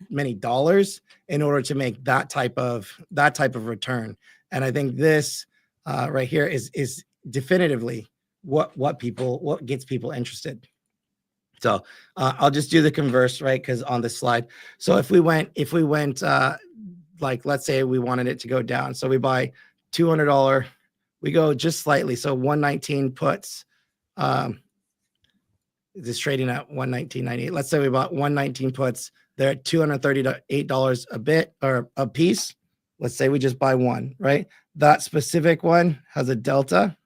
many dollars in order to make that type of return. And I think this right here is definitively what gets people interested. So I'll just do the converse, right? Because on this slide, so if we went like, let's say we wanted it to go down, so we buy $200, we go just slightly, so 119 puts. This trading at 119.98. Let's say we bought 119 puts. They're at $238 a bit or a piece. Let's say we just buy one, right? That specific one has a delta,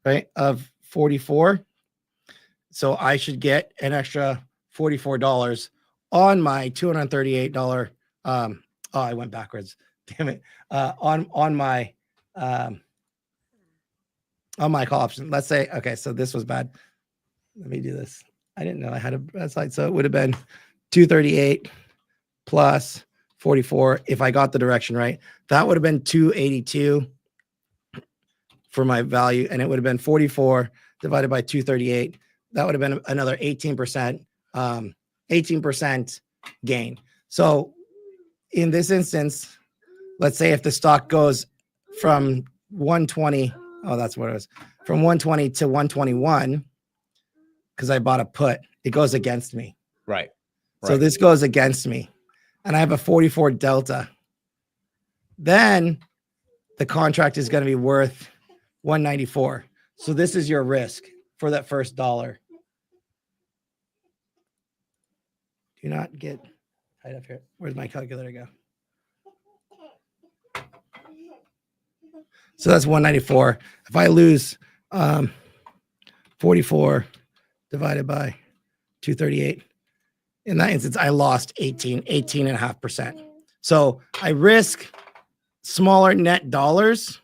right, of 44. So I should get an extra $44 on my $238. Oh, I went backwards. Damn it. On my call option. Let's say, okay, so this was bad. Let me do this. I didn't know I had a bad slide. So it would have been 238 plus 44 if I got the direction right. That would have been 282 for my value, and it would have been 44 divided by 238. That would have been another 18%, 18% gain. So in this instance, let's say if the stock goes from 120, that's what it was, from 120 to 121, because I bought a put, it goes against me. Right. So this goes against me, and I have a 44 delta. Then the contract is going to be worth 194. So this is your risk for that first dollar. Do not get tied up here. Where's my calculator go? So that's 194. If I lose 44 divided by 238, in that instance, I lost 18.5%. So I risk smaller net dollars,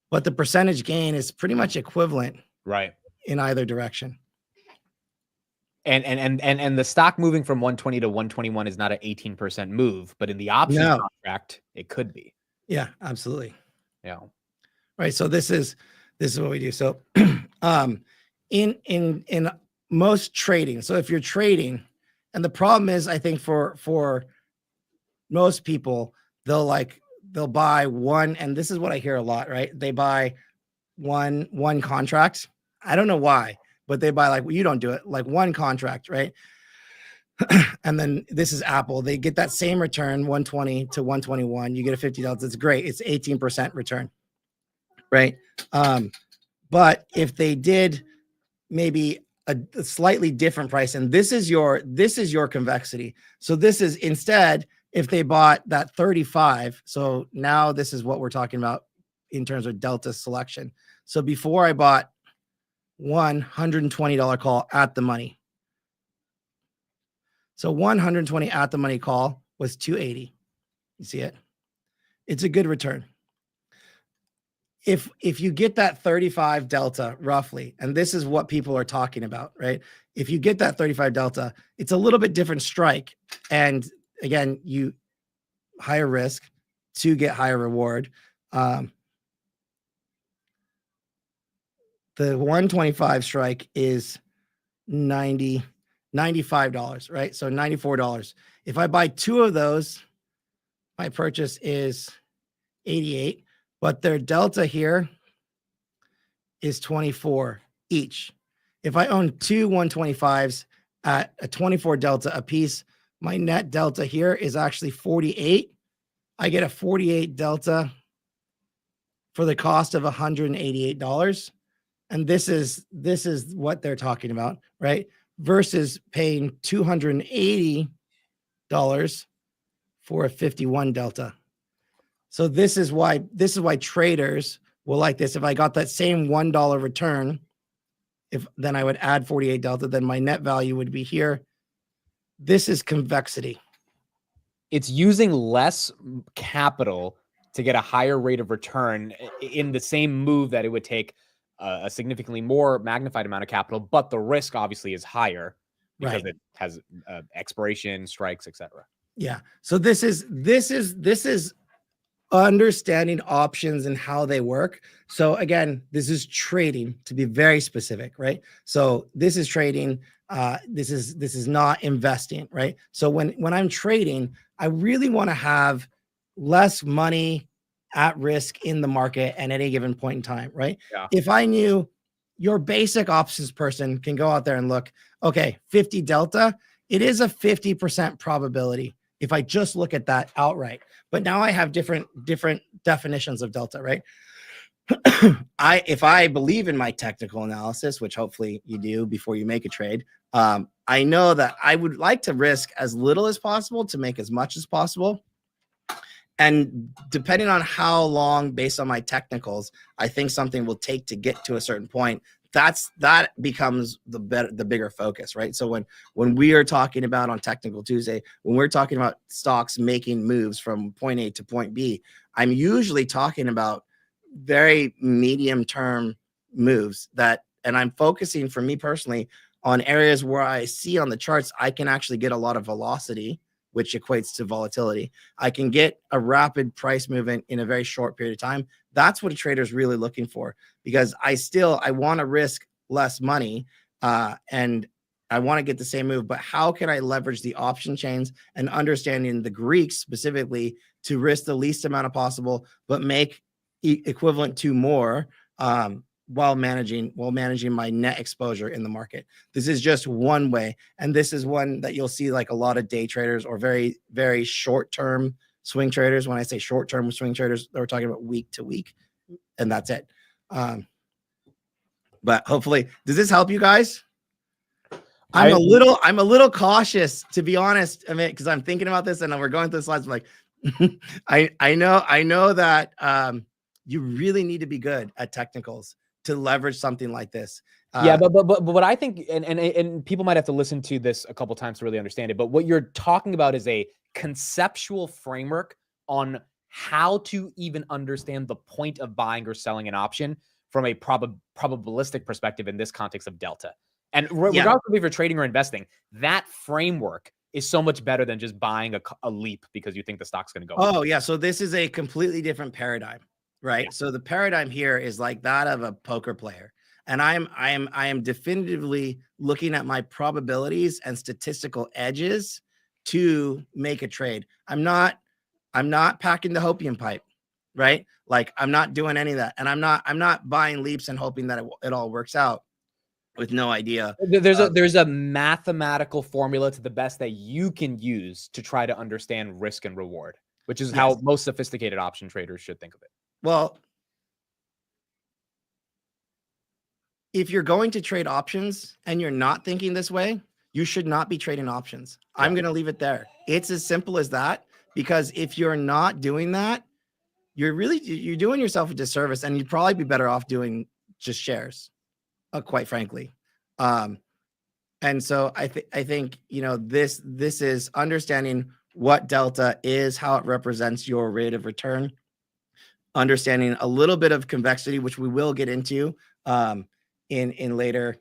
but the percentage gain is pretty much equivalent, right, in either direction. And the stock moving from 120 to 121 is not an 18% move, but in the option contract, it could be. Yeah, absolutely. Yeah. Right. So this is what we do. So in most trading, so if you're trading, and the problem is, I think for most people, they'll buy one, and this is what I hear a lot, right? They buy one contract. I don't know why, but they buy, like, well, you don't do it, like one contract, right? And then this is Apple. They get that same return, 120 to 121. You get a $50. It's great. It's 18% return, right? But if they did maybe a slightly different price, and this is your convexity. So this is, instead, if they bought that 35. So now this is what we're talking about in terms of delta selection. So before I bought $120 call at the money. So 120 at the money call was 280. You see it? It's a good return. If you get that 35 delta roughly, and this is what people are talking about, right? If you get that 35 delta, it's a little bit different strike. And again, you higher risk to get higher reward. The 125 strike is $95, right? So $94. If I buy 2 of those, my purchase is 88, but their delta here is 24 each. If I own 2 125s at a 24 delta a piece, my net delta here is actually 48. I get a 48 delta for the cost of $188. And this is what they're talking about, right? Versus paying $280 for a 51 delta. So this is why traders will like this. If I got that same $1 return, then I would add 48 delta, then my net value would be here. This is convexity. It's using less capital to get a higher rate of return in the same move that it would take a significantly more magnified amount of capital, but the risk obviously is higher because it has expiration, strikes, etc. Yeah. So this is understanding options and how they work. So again, this is trading, to be very specific, right? So this is trading. This is not investing, right? So when I'm trading, I really want to have less money at risk in the market at any given point in time, right? Yeah. If I knew your basic options person can go out there and look, okay, 50 delta, it is a 50% probability if I just look at that outright. But now I have different definitions of delta, right? If I believe in my technical analysis, which hopefully you do before you make a trade, I know that I would like to risk as little as possible to make as much as possible. And depending on how long, based on my technicals, I think something will take to get to a certain point, that becomes the bigger focus, right? So when we are talking about on Technical Tuesday, when we're talking about stocks making moves from point A to point B, I'm usually talking about very medium term moves and I'm focusing, for me personally, on areas where I see on the charts I can actually get a lot of velocity, which equates to volatility. I can get a rapid price movement in a very short period of time. That's what a trader is really looking for, because I want to risk less money and I want to get the same move, but how can I leverage the option chains and understanding the Greeks specifically to risk the least amount of possible, but make equivalent to more while managing my net exposure in the market. This is just one way. And this is one that you'll see like a lot of day traders or very, very short-term swing traders. When I say short-term swing traders, they're talking about week to week, and that's it. But hopefully, does this help you guys? I'm a little cautious, to be honest, Amit, because I'm thinking about this and we're going through the slides. I'm like, I know that you really need to be good at technicals to leverage something like this. Yeah, but what I think, and people might have to listen to this a couple times to really understand it, but what you're talking about is a conceptual framework on how to even understand the point of buying or selling an option from a probabilistic perspective in this context of delta. And regardless of if you're trading or investing, that framework is so much better than just buying a leap because you think the stock's going to go up. Oh, yeah. So this is a completely different paradigm, right? Yeah. So the paradigm here is like that of a poker player. And I am definitively looking at my probabilities and statistical edges to make a trade. I'm not packing the hopium pipe, right? Like I'm not doing any of that. And I'm not buying leaps and hoping that it all works out with no idea. There's a mathematical formula to the best that you can use to try to understand risk and reward, which is how most sophisticated option traders should think of it. Well, if you're going to trade options and you're not thinking this way, you should not be trading options. Yeah. I'm going to leave it there. It's as simple as that, because if you're not doing that, you're doing yourself a disservice, and you'd probably be better off doing just shares, quite frankly. And so I think, this is understanding what delta is, how it represents your rate of return, understanding a little bit of convexity, which we will get into in later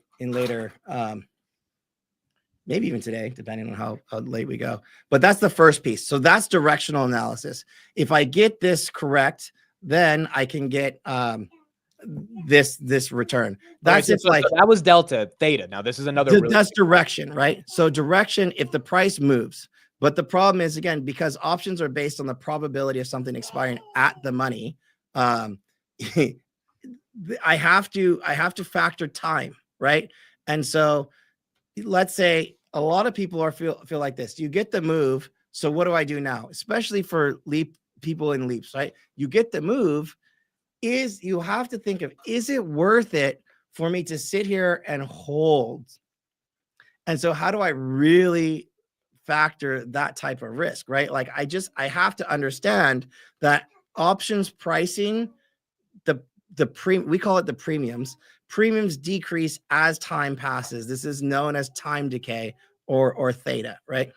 maybe even today, depending on how late we go. But that's the first piece. So that's directional analysis. If I get this correct, then I can get this return. That's so that was delta. Theta. Now this is another that's direction, right? So direction, if the price moves. But the problem is, again, because options are based on the probability of something expiring at the money, I have to factor time, right? And so let's say a lot of people feel like this. You get the move. So what do I do now? Especially for people in leaps, right? You get the move. You have to think of, is it worth it for me to sit here and hold? And so how do I really factor that type of risk, right? Like I have to understand that options pricing, we call it the premiums. Premiums decrease as time passes. This is known as time decay or theta, right?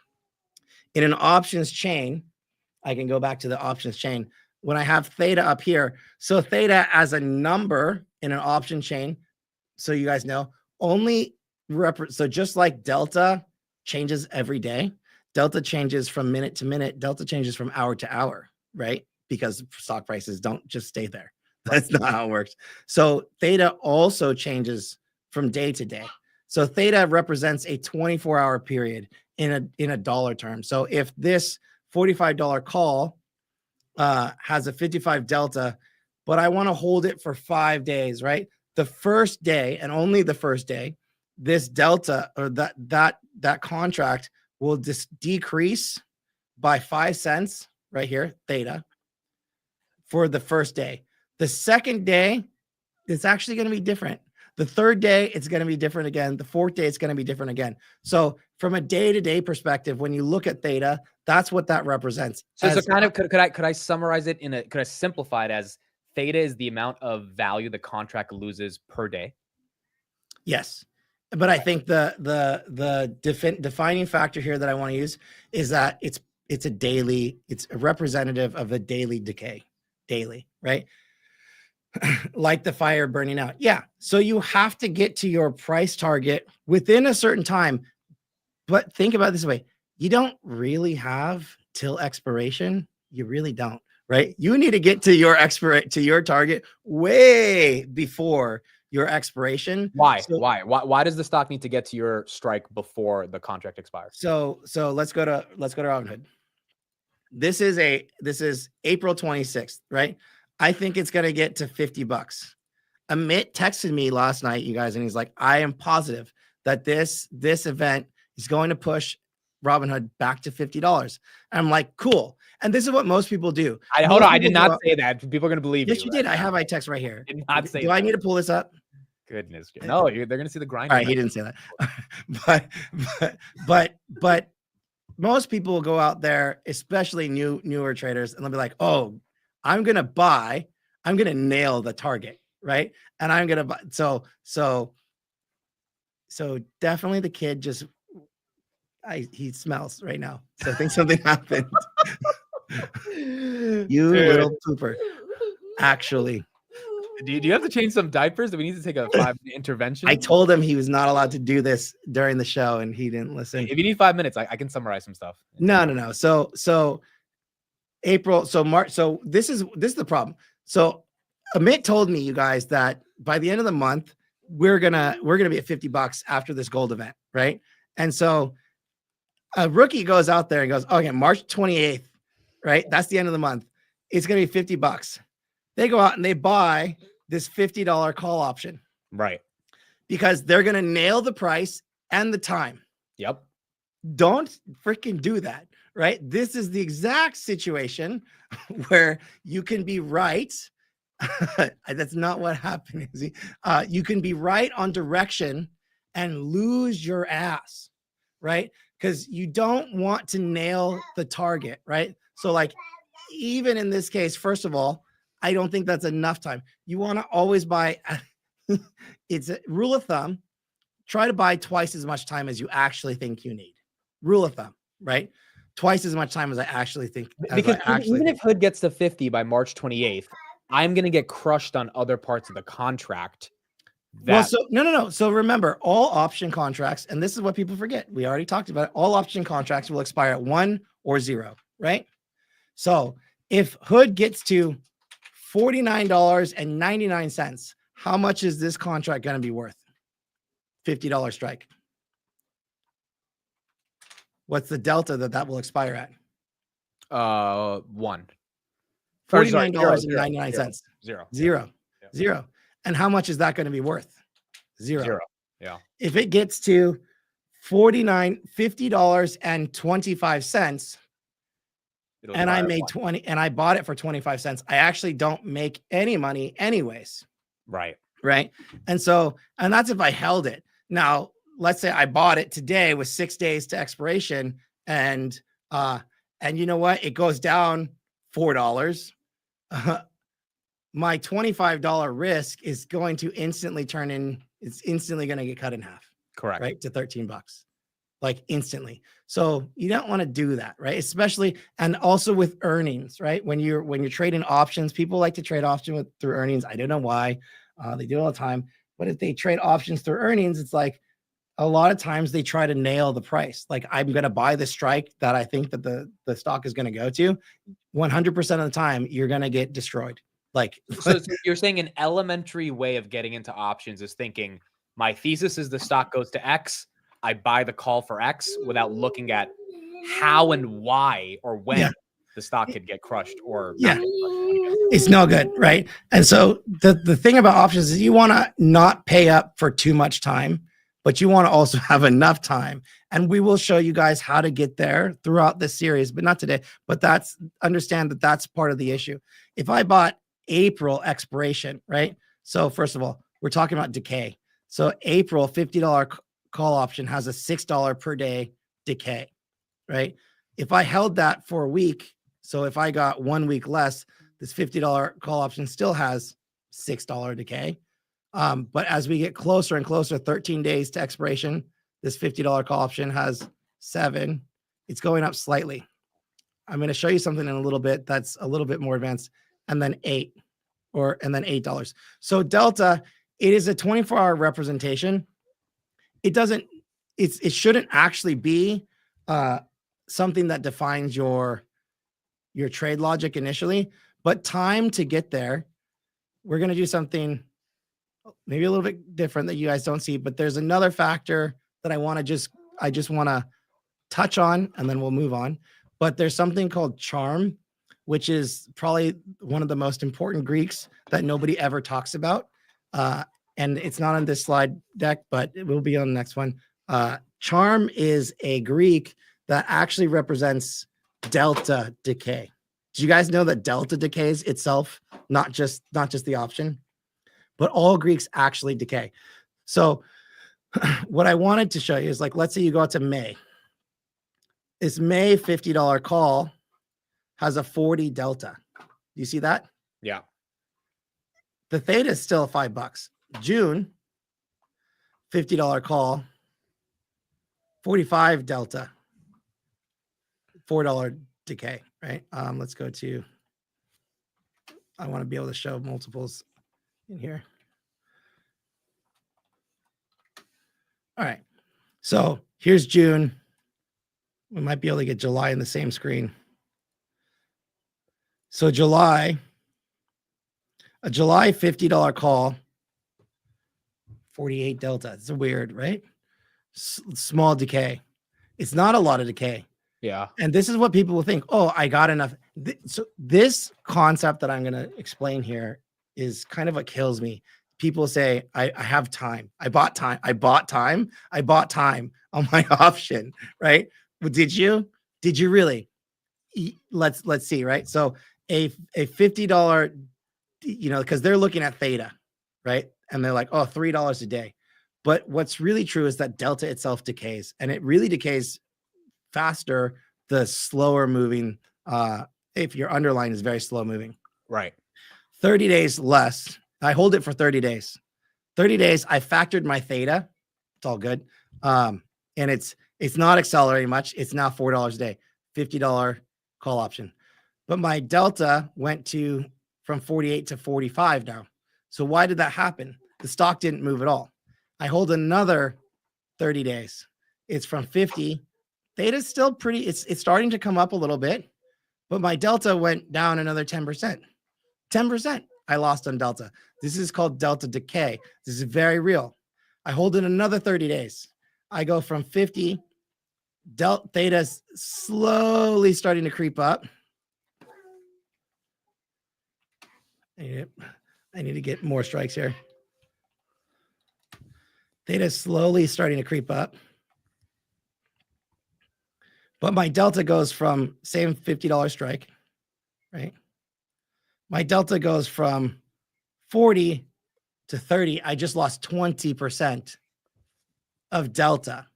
In an options chain, I can go back to the options chain. When I have theta up here, so theta as a number in an option chain, so you guys know, so just like delta changes every day, delta changes from minute to minute, delta changes from hour to hour, right? Because stock prices don't just stay there. That's not how it works. So theta also changes from day to day. So theta represents a 24-hour period in a dollar term. So if this $45 call has a 55 delta, but I want to hold it for 5 days, right? The first day and only the first day, this delta or that contract will just decrease by 5 cents right here, theta, for the first day. The second day, it's actually going to be different. The third day, it's going to be different again. The fourth day, it's going to be different again. So from a day-to-day perspective, when you look at theta, that's what that represents. So kind of, could I summarize it could I simplify it as theta is the amount of value the contract loses per day? Yes. But I think the defining factor here that I want to use is that it's a representative of a daily decay, right? Like the fire burning out. Yeah. So you have to get to your price target within a certain time. But think about it this way. You don't really have till expiration. You really don't, right? You need to get to your target way before your expiration. Why? Why does the stock need to get to your strike before the contract expires? So let's go to Robinhood. This is April 26th, right? I think it's going to get to $50. Amit texted me last night, you guys, and he's like, I am positive that this event is going to push Robinhood back to $50. And I'm like, cool. And this is what most people do. Hold on. I did not say that. People are going to believe you. Yes, you did. I have my text right here. Did not say do I need to pull this up? Goodness. No, they're going to see the grind. All right, he didn't say that. but most people will go out there, especially newer traders, and they'll be like, oh, I'm going to nail the target, right? And I'm going to buy. So definitely the kid just, he smells right now. So I think something happened. You little pooper. Actually. Do you have to change some diapers? Do we need to take a 5-minute intervention? I told him he was not allowed to do this during the show and he didn't listen. If you need 5 minutes, I can summarize some stuff. No. So April, so March, so this is the problem. So Amit told me, you guys, that by the end of the month, we're gonna be at $50 after this gold event, right? And so a rookie goes out there and goes, okay, March 28th, right? That's the end of the month. It's gonna be $50. They go out and they buy this $50 call option, right? Because they're gonna nail the price and the time. Yep. Don't freaking do that. Right? This is the exact situation where you can be right. That's not what happened. You can be right on direction and lose your ass, right? Because you don't want to nail the target, right? So like, even in this case, first of all, I don't think that's enough time. You want to always buy, it's a rule of thumb, try to buy twice as much time as you actually think you need. Rule of thumb, right? Twice as much time as I actually think. Because even if Hood gets to 50 by March 28th, I'm going to get crushed on other parts of the contract. Well, so no. So remember, all option contracts, and this is what people forget. We already talked about it. All option contracts will expire at 1 or 0, right? So if Hood gets to $49.99. How much is this contract going to be worth? $50 strike. What's the delta that will expire at? 1. $49.99. Zero. Zero. Yeah. Zero. And how much is that going to be worth? Zero. Yeah. If it gets to $50.25, and I made 20 and I bought it for 25 cents, I actually don't make any money anyways. Right. And that's if I held it. Now, let's say I bought it today with 6 days to expiration, and you know what? It goes down $4. My $25 risk is going to instantly it's instantly going to get cut in half. Correct. Right? To $13, like instantly. So you don't want to do that, right? Especially, and also with earnings, right? When you're trading options, people like to trade options through earnings. I don't know why. They do it all the time. But if they trade options through earnings, it's like a lot of times they try to nail the price. Like, I'm going to buy the strike that I think that the stock is going to go to. 100% of the time, you're going to get destroyed. Like, so you're saying an elementary way of getting into options is thinking, my thesis is the stock goes to X. I buy the call for X without looking at how and why or when the stock could get crushed or not get crushed. It's no good, right? And so the thing about options is you want to not pay up for too much time, but you want to also have enough time. And we will show you guys how to get there throughout this series, but not today. But understand that that's part of the issue. If I bought April expiration, right? So first of all, we're talking about decay. So April $50 call option has a $6 per day decay, right? If I held that for a week, so if I got 1 week less, this $50 call option still has $6 decay. But as we get closer and closer, 13 days to expiration, this $50 call option has 7. It's going up slightly. I'm going to show you something in a little bit that's a little bit more advanced, and then $8. So Delta, it is a 24-hour representation. It shouldn't actually be something that defines your trade logic initially, but time to get there, we're going to do something maybe a little bit different that you guys don't see, but there's another factor that I just want to touch on, and then we'll move on. But there's something called charm, which is probably one of the most important Greeks that nobody ever talks about. And it's not on this slide deck, but it will be on the next one. Charm is a Greek that actually represents delta decay. Do you guys know that delta decays itself, not just the option, but all Greeks actually decay? So what I wanted to show you is, like, let's say you go out to May. This May $50 call has a 40 delta. Do you see that? Yeah. The theta is still $5. June, $50 call, 45 delta, $4 decay, right? Let's go to, I want to be able to show multiples in here. All right. So here's June. We might be able to get July in the same screen. So a July $50 call, 48 delta. It's weird, right? Small decay. It's not a lot of decay. Yeah. And this is what people will think. Oh, I got enough. So this concept that I'm going to explain here is kind of what kills me. People say, I have time. I bought time on my option, right? Well, did you really? Let's see, right? So a $50, because they're looking at theta, right? And they're like, oh, $3 a day. But what's really true is that delta itself decays, and it really decays faster the slower moving, if your underline is very slow moving. Right. 30 days less. I hold it for 30 days. 30 days, I factored my theta. It's all good. And it's not accelerating much. It's now $4 a day, $50 call option. But my delta went from 48 to 45 now. So why did that happen? The stock didn't move at all. I hold another 30 days. It's from 50. Theta's still pretty, it's starting to come up a little bit, but my delta went down another 10%. 10% I lost on Delta. This is called Delta decay. This is very real. I hold it another 30 days. I go from 50. Theta's slowly starting to creep up. I need to get more strikes here. Theta's slowly starting to creep up. But my Delta goes from same $50 strike, right? My Delta goes from 40 to 30. I just lost 20% of Delta.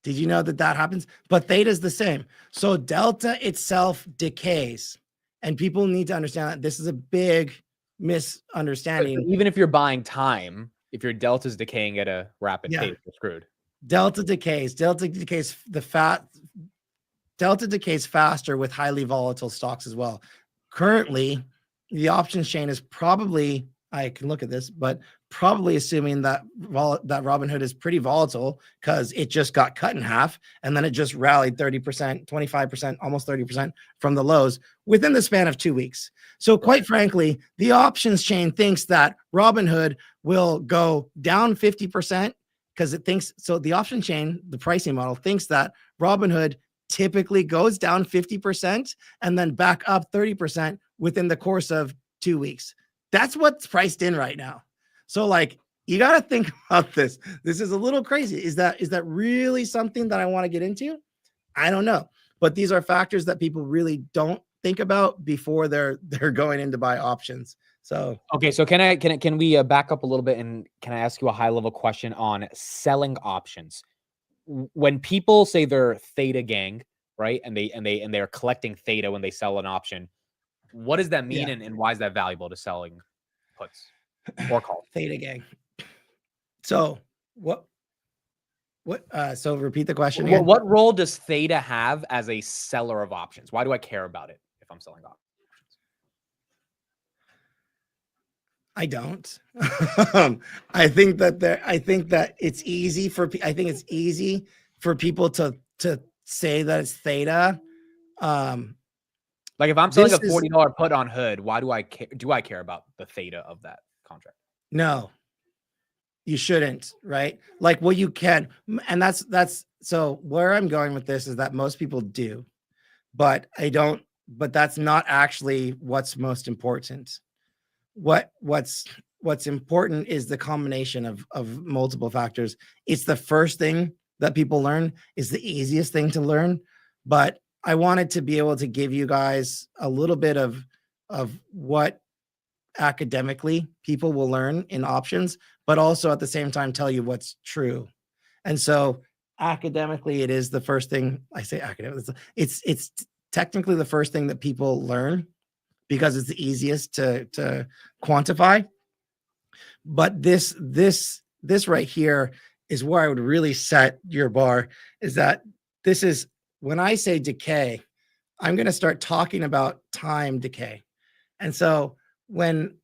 Did you know that that happens? But Theta is the same. So Delta itself decays. And people need to understand that this is a big misunderstanding. But even if you're buying time, if your Delta's decaying at a rapid pace, you're screwed. Delta decays. Delta decays faster with highly volatile stocks as well. Currently, the options chain is probably, I can look at this, but probably assuming that Robinhood is pretty volatile because it just got cut in half and then it just rallied 30%, 25%, almost 30% from the lows within the span of 2 weeks. So quite frankly, the options chain thinks that Robinhood will go down 50% because it thinks, so the option chain, the pricing model thinks that Robinhood typically goes down 50% and then back up 30% within the course of 2 weeks. That's what's priced in right now. So like, you got to think about this. This is a little crazy. Is that really something that I want to get into? I don't know. But these are factors that people really don't think about before they're going in to buy options. So, okay. So can we back up a little bit and can I ask you a high level question on selling options? When people say they're Theta gang, right? And they're collecting Theta when they sell an option, what does that mean? And why is that valuable to selling puts or calls? Theta gang. So so repeat the question again. What role does Theta have as a seller of options? Why do I care about it if I'm selling options? I don't. I think that it's easy for people to say that it's Theta. Like if I'm selling a $40 put on Hood, why do I care? Do I care about the Theta of that contract? No, you shouldn't, right? Like, well, you can, and that's so where I'm going with this is that most people do, but I don't. But that's not actually what's most important. What's important is the combination of multiple factors. It's the first thing that people learn. Is the easiest thing to learn, but I wanted to be able to give you guys a little bit of what academically people will learn in options, but also at the same time tell you what's true. And so academically, it is the first thing. I say academic. It's technically the first thing that people learn because it's the easiest to quantify. But this right here is where I would really set your bar, is that this is, when I say decay, I'm going to start talking about time decay. And so when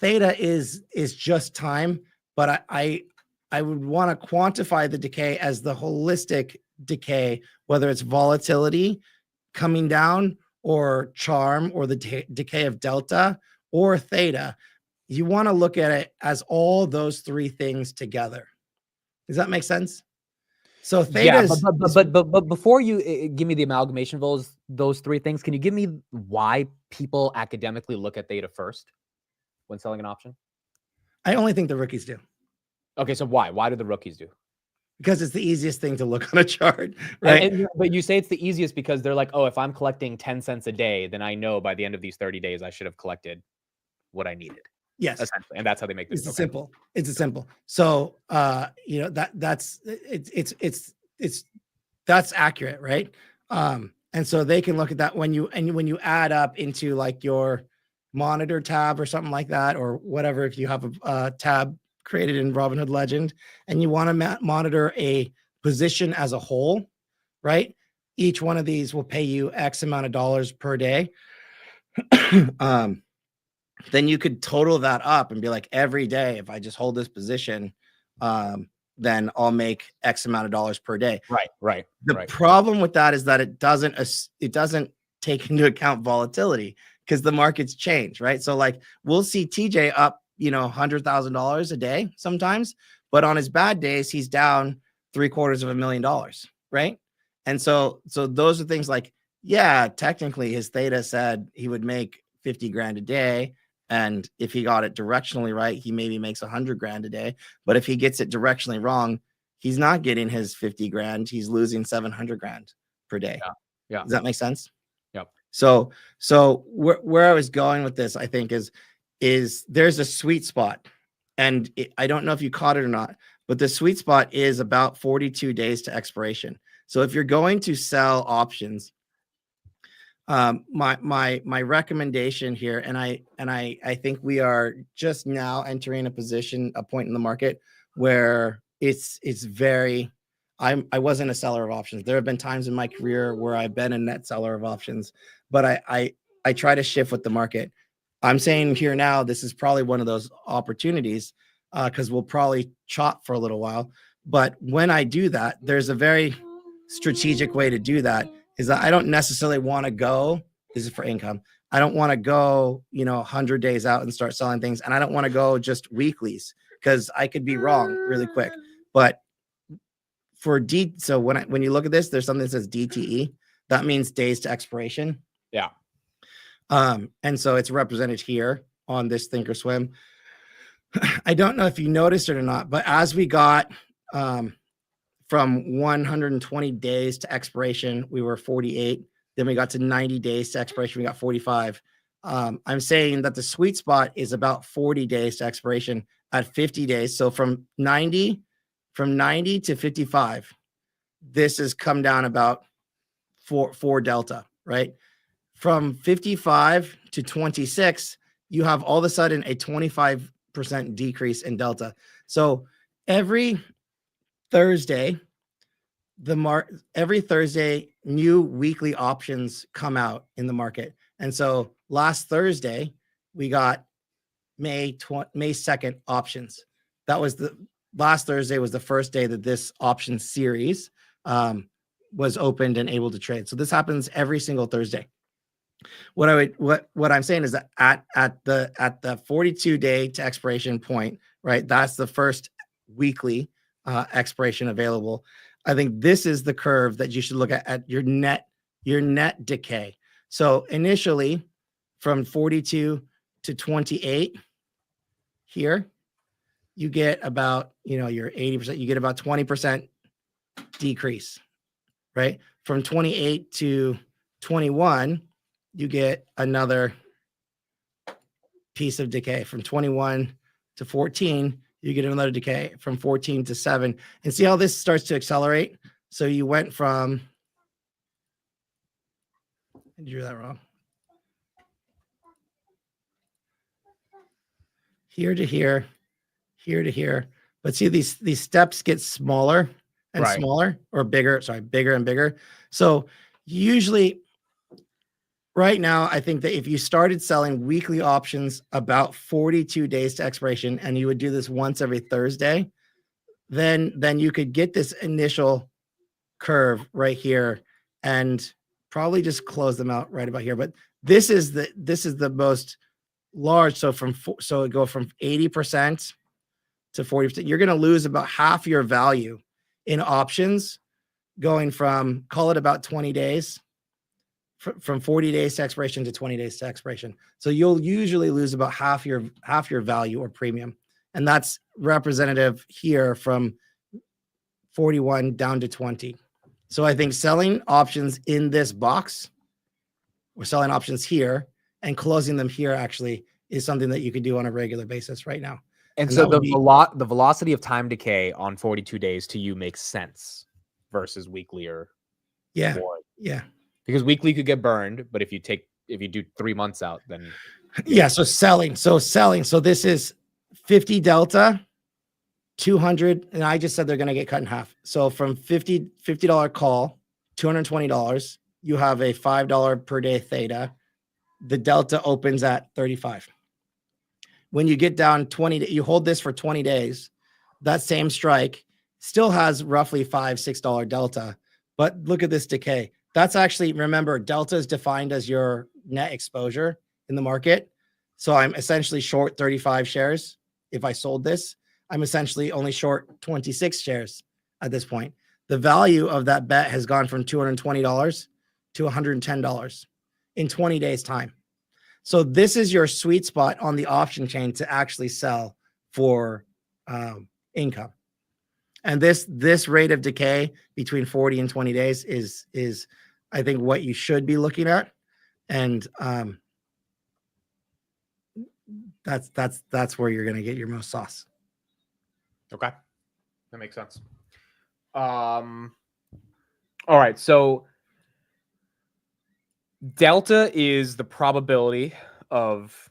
Theta is just time, but I would want to quantify the decay as the holistic decay, whether it's volatility coming down or charm or the decay of Delta or Theta. You want to look at it as all those three things together. Does that make sense? So Theta but before you give me the amalgamation of those three things, can you give me why people academically look at Theta first when selling an option? I only think the rookies do. Okay, so why? Why do the rookies do? Because it's the easiest thing to look on a chart, right? But you say it's the easiest because they're like, oh, if I'm collecting 10 cents a day, then I know by the end of these 30 days I should have collected what I needed. Yes, essentially, and that's how they make this. It's simple. It's a simple. So, that's accurate, right? And so they can look at that when you add up into like your monitor tab or something like that, or whatever. If you have a tab created in Robinhood Legend and you want to monitor a position as a whole, right? Each one of these will pay you X amount of dollars per day. Then you could total that up and be like, every day, if I just hold this position, then I'll make X amount of dollars per day. Right. The problem with that is that it doesn't take into account volatility, because the markets change, right? So like we'll see TJ up, $100,000 a day sometimes, but on his bad days, he's down $750,000, right? And so those are things like, yeah, technically his Theta said he would make 50 grand a day. And if he got it directionally right, he maybe makes 100 grand a day. But if he gets it directionally wrong, he's not getting his 50 grand. He's losing 700 grand per day. Yeah. Does that make sense? Yep. So where I was going with this, I think is there's a sweet spot, and I don't know if you caught it or not, but the sweet spot is about 42 days to expiration. So if you're going to sell options, my recommendation here, and I think we are just now entering a point in the market where it's very. I wasn't a seller of options. There have been times in my career where I've been a net seller of options, but I try to shift with the market. I'm saying here now, this is probably one of those opportunities because we'll probably chop for a little while. But when I do that, there's a very strategic way to do that. Is that I don't necessarily want to go. This is for income. I don't want to go, 100 days out and start selling things, and I don't want to go just weeklies because I could be wrong really quick. But for so when you look at this, there's something that says DTE. That means days to expiration. Yeah. And so it's represented here on this Thinkorswim. I don't know if you noticed it or not, but as we got from 120 days to expiration, we were 48. Then we got to 90 days to expiration, we got 45. I'm saying that the sweet spot is about 40 days to expiration at 50 days. So from 90 to 55, this has come down about four delta, right? From 55 to 26, you have all of a sudden a 25% decrease in delta. So every Thursday, new weekly options come out in the market. And so last Thursday, we got May 2nd options. That was last Thursday was the first day that this option series was opened and able to trade. So this happens every single Thursday. What I'm saying is that at the 42 day to expiration point, right? That's the first weekly expiration available. I think this is the curve that you should look at your net decay. So initially from 42 to 28 here, you get about, your 80%, you get about 20% decrease, right? From 28 to 21, you get another piece of decay. From 21 to 14, you get another decay. From 14 to 7. And see how this starts to accelerate? So you went from, I drew that wrong. Here to here, here to here. But see, these steps get smaller and smaller, or bigger and bigger. So usually right now, I think that if you started selling weekly options about 42 days to expiration, and you would do this once every Thursday, then you could get this initial curve right here and probably just close them out right about here. But this is the most large. So it go from 80% to 40%. You're going to lose about half your value in options, going from, call it about 20 days. From 40 days to expiration to 20 days to expiration. So you'll usually lose about half your value or premium. And that's representative here from 41 down to 20. So I think selling options in this box, or selling options here and closing them here actually is something that you could do on a regular basis right now. And so the velocity of time decay on 42 days to you makes sense versus weekly or more. Yeah. Because weekly could get burned, but if you do 3 months out, then So selling. So this is 50 delta, 200, and I just said they're going to get cut in half. So from $50 call, $220, you have a $5 per day theta. The delta opens at 35. When you get down 20, you hold this for 20 days. That same strike still has roughly $5-6 delta, but look at this decay. That's actually, remember, delta is defined as your net exposure. in the market. So I'm essentially short 35 shares. If I sold this, I'm essentially only short 26 shares at this point. The value of that bet has gone from $220 to $110 in 20 days time. So this is your sweet spot on the option chain to actually sell for income. And this rate of decay between 40 and 20 days is I think what you should be looking at. And that's where you're going to get your most sauce. Okay. That makes sense. All right. So delta is the probability of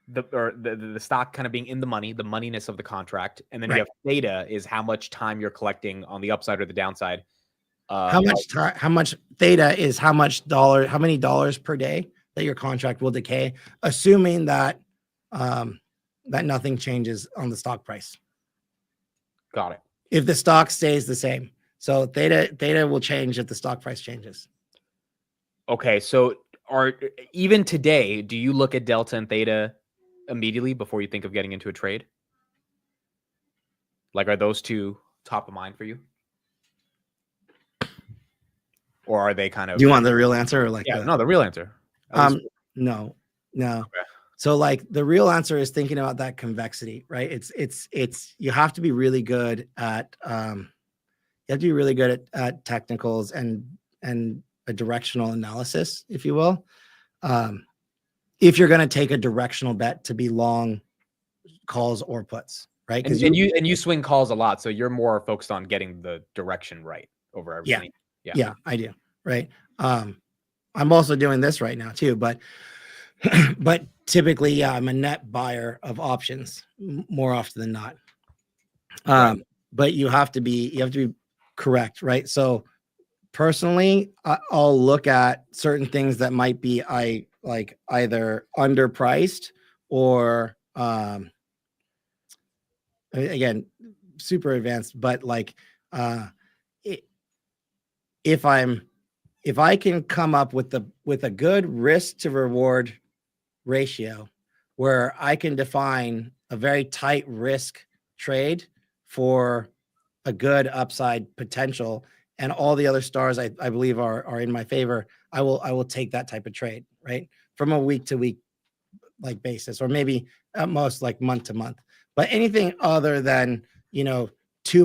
the stock kind of being in the money, the moneyness of the contract. And then you have theta is how much time you're collecting on the upside or the downside. How much theta is how many dollars per day that your contract will decay, assuming that that nothing changes on the stock price. Got it. If the stock stays the same. So theta will change if the stock price changes. Okay. So even today, do you look at delta and theta immediately before you think of getting into a trade? Like, are those two top of mind for you? Or are they kind of... Do you want the real answer or like... No, the real answer. No. Okay. So like the real answer is thinking about that convexity, right? It's you have to be really good at technicals and a directional analysis, if you will. If you're going to take a directional bet to be long calls or puts, right? Because you swing calls a lot, so you're more focused on getting the direction right over everything. Yeah, I do. Right. I'm also doing this right now too, but typically, I'm a net buyer of options more often than not. But you have to be correct, right? So personally, I'll look at certain things that might be either underpriced or again, super advanced, but like if I can come up with a good risk to reward ratio where I can define a very tight risk trade for a good upside potential and all the other stars I believe are in my favor, I will take that type of trade, right? From a week to week like basis, or maybe at most like month to month. But anything other than 2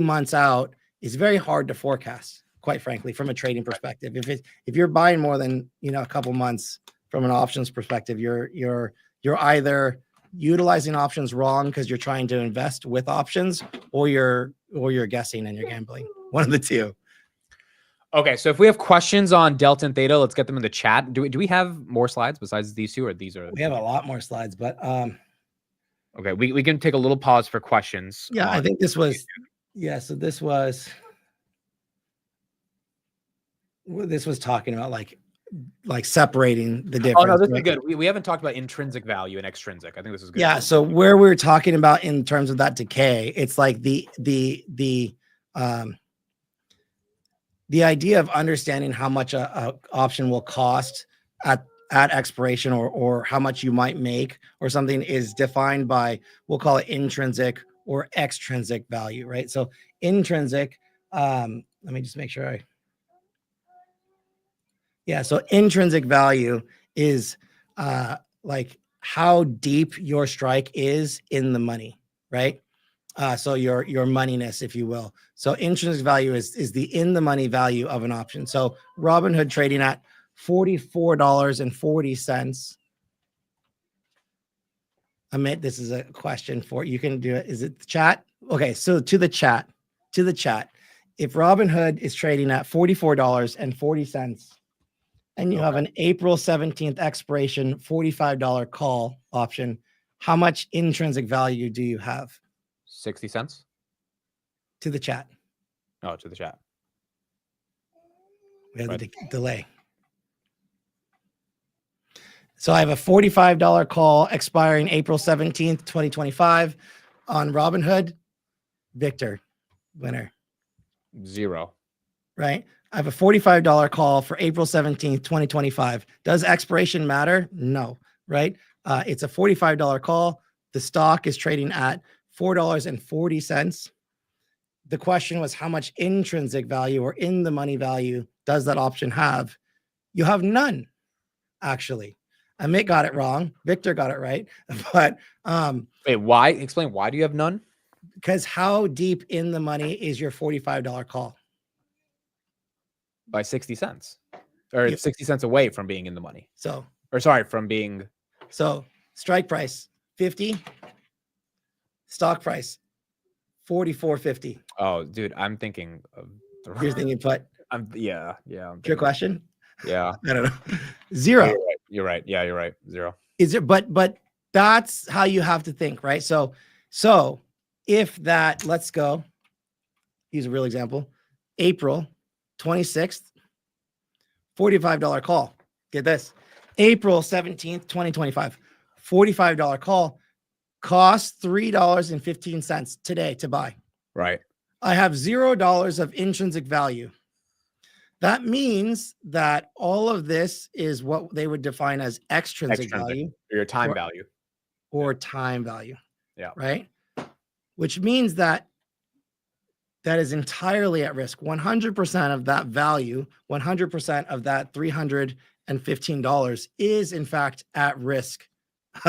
months out is very hard to forecast, quite frankly, from a trading perspective. If you're buying more than a couple months from an options perspective, you're either utilizing options wrong because you're trying to invest with options, or you're guessing and you're gambling. One of the two. Okay, so if we have questions on delta and theta, let's get them in the chat. Do we have more slides besides these two, or these are? We have a lot more slides, but okay, we can take a little pause for questions. Yeah, I think this was. Yeah, so this was talking about like separating the difference. Oh no, this is good. We haven't talked about intrinsic value and extrinsic. I think this is good. Yeah, so where we're talking about in terms of that decay, it's like the idea of understanding how much a option will cost at expiration, or how much you might make or something, is defined by, we'll call it intrinsic or extrinsic value, right? So intrinsic, let me just make sure so intrinsic value is like how deep your strike is in the money, right? So your moneyness, if you will. So intrinsic value is the in the money value of an option. So Robinhood trading at $44.40. Amit, this is a question for you. Can do it. Is it the chat? Okay, so to the chat. If Robinhood is trading at $44.40 and you have an April 17th expiration $45 call option, how much intrinsic value do you have? 60 cents? To the chat. Oh, to the chat. We have the delay. So I have a $45 call expiring April 17th, 2025 on Robinhood. Victor, winner. 0. Right? I have a $45 call for April 17th, 2025. Does expiration matter? No. right? It's a $45 call. The stock is trading at $4.40. The question was, how much intrinsic value or in the money value does that option have? You have none, actually. Amit got it wrong. Victor got it right. But wait, why? Explain why do you have none? because how deep in the money is your $45 call? By 60 cents. Or it's 60 cents away from being in the money. So, From being. So strike price 50, stock price 44.50. Oh, dude, I'm thinking of. You're thinking put. Yeah. Your question? Yeah. I don't know. Zero. You're right. Yeah, you're right. Zero. Is it? But that's how you have to think, right? So if that, let's go. Use a real example. April 26th, $45 call. Get this. April 17th, 2025, $45 call costs $3.15 today to buy. Right. I have $0 of intrinsic value. That means that all of this is what they would define as extrinsic value. Or your time value. Or time value. Yeah. Right. Which means that is entirely at risk. 100% of that value, 100% of that $315 is in fact at risk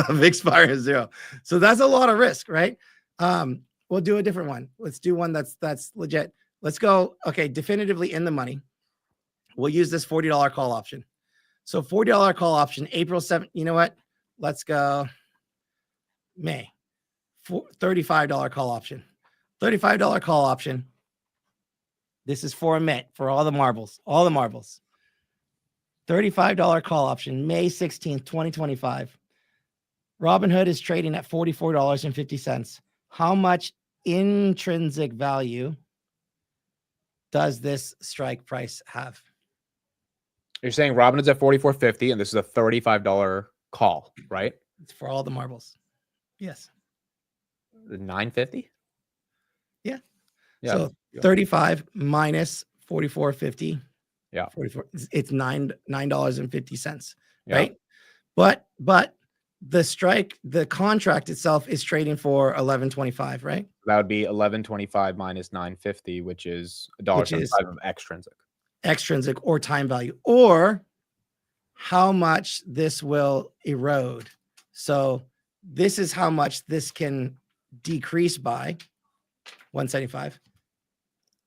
of expiring zero. So that's a lot of risk, right? We'll do a different one. Let's do one that's legit. Let's go. Okay, definitively in the money. We'll use this $40 call option. So $40 call option, April 7th. You know what? Let's go May. $35 call option. $35 call option. This is for Amit, for all the marbles. $35 call option, May 16th, 2025. Robinhood is trading at $44.50. How much intrinsic value does this strike price have? You're saying Robinhood's at $44.50 and this is a $35 call, right? It's for all the marbles. Yes. $9.50? Yeah. So 35 minus 44.50. Yeah. 44. It's $9.50. Yeah. Right. But the contract itself is trading for $11.25, right? That would be $11.25 minus $9.50, which is $1.75 of extrinsic or time value, or how much this will erode. So this is how much this can decrease by 175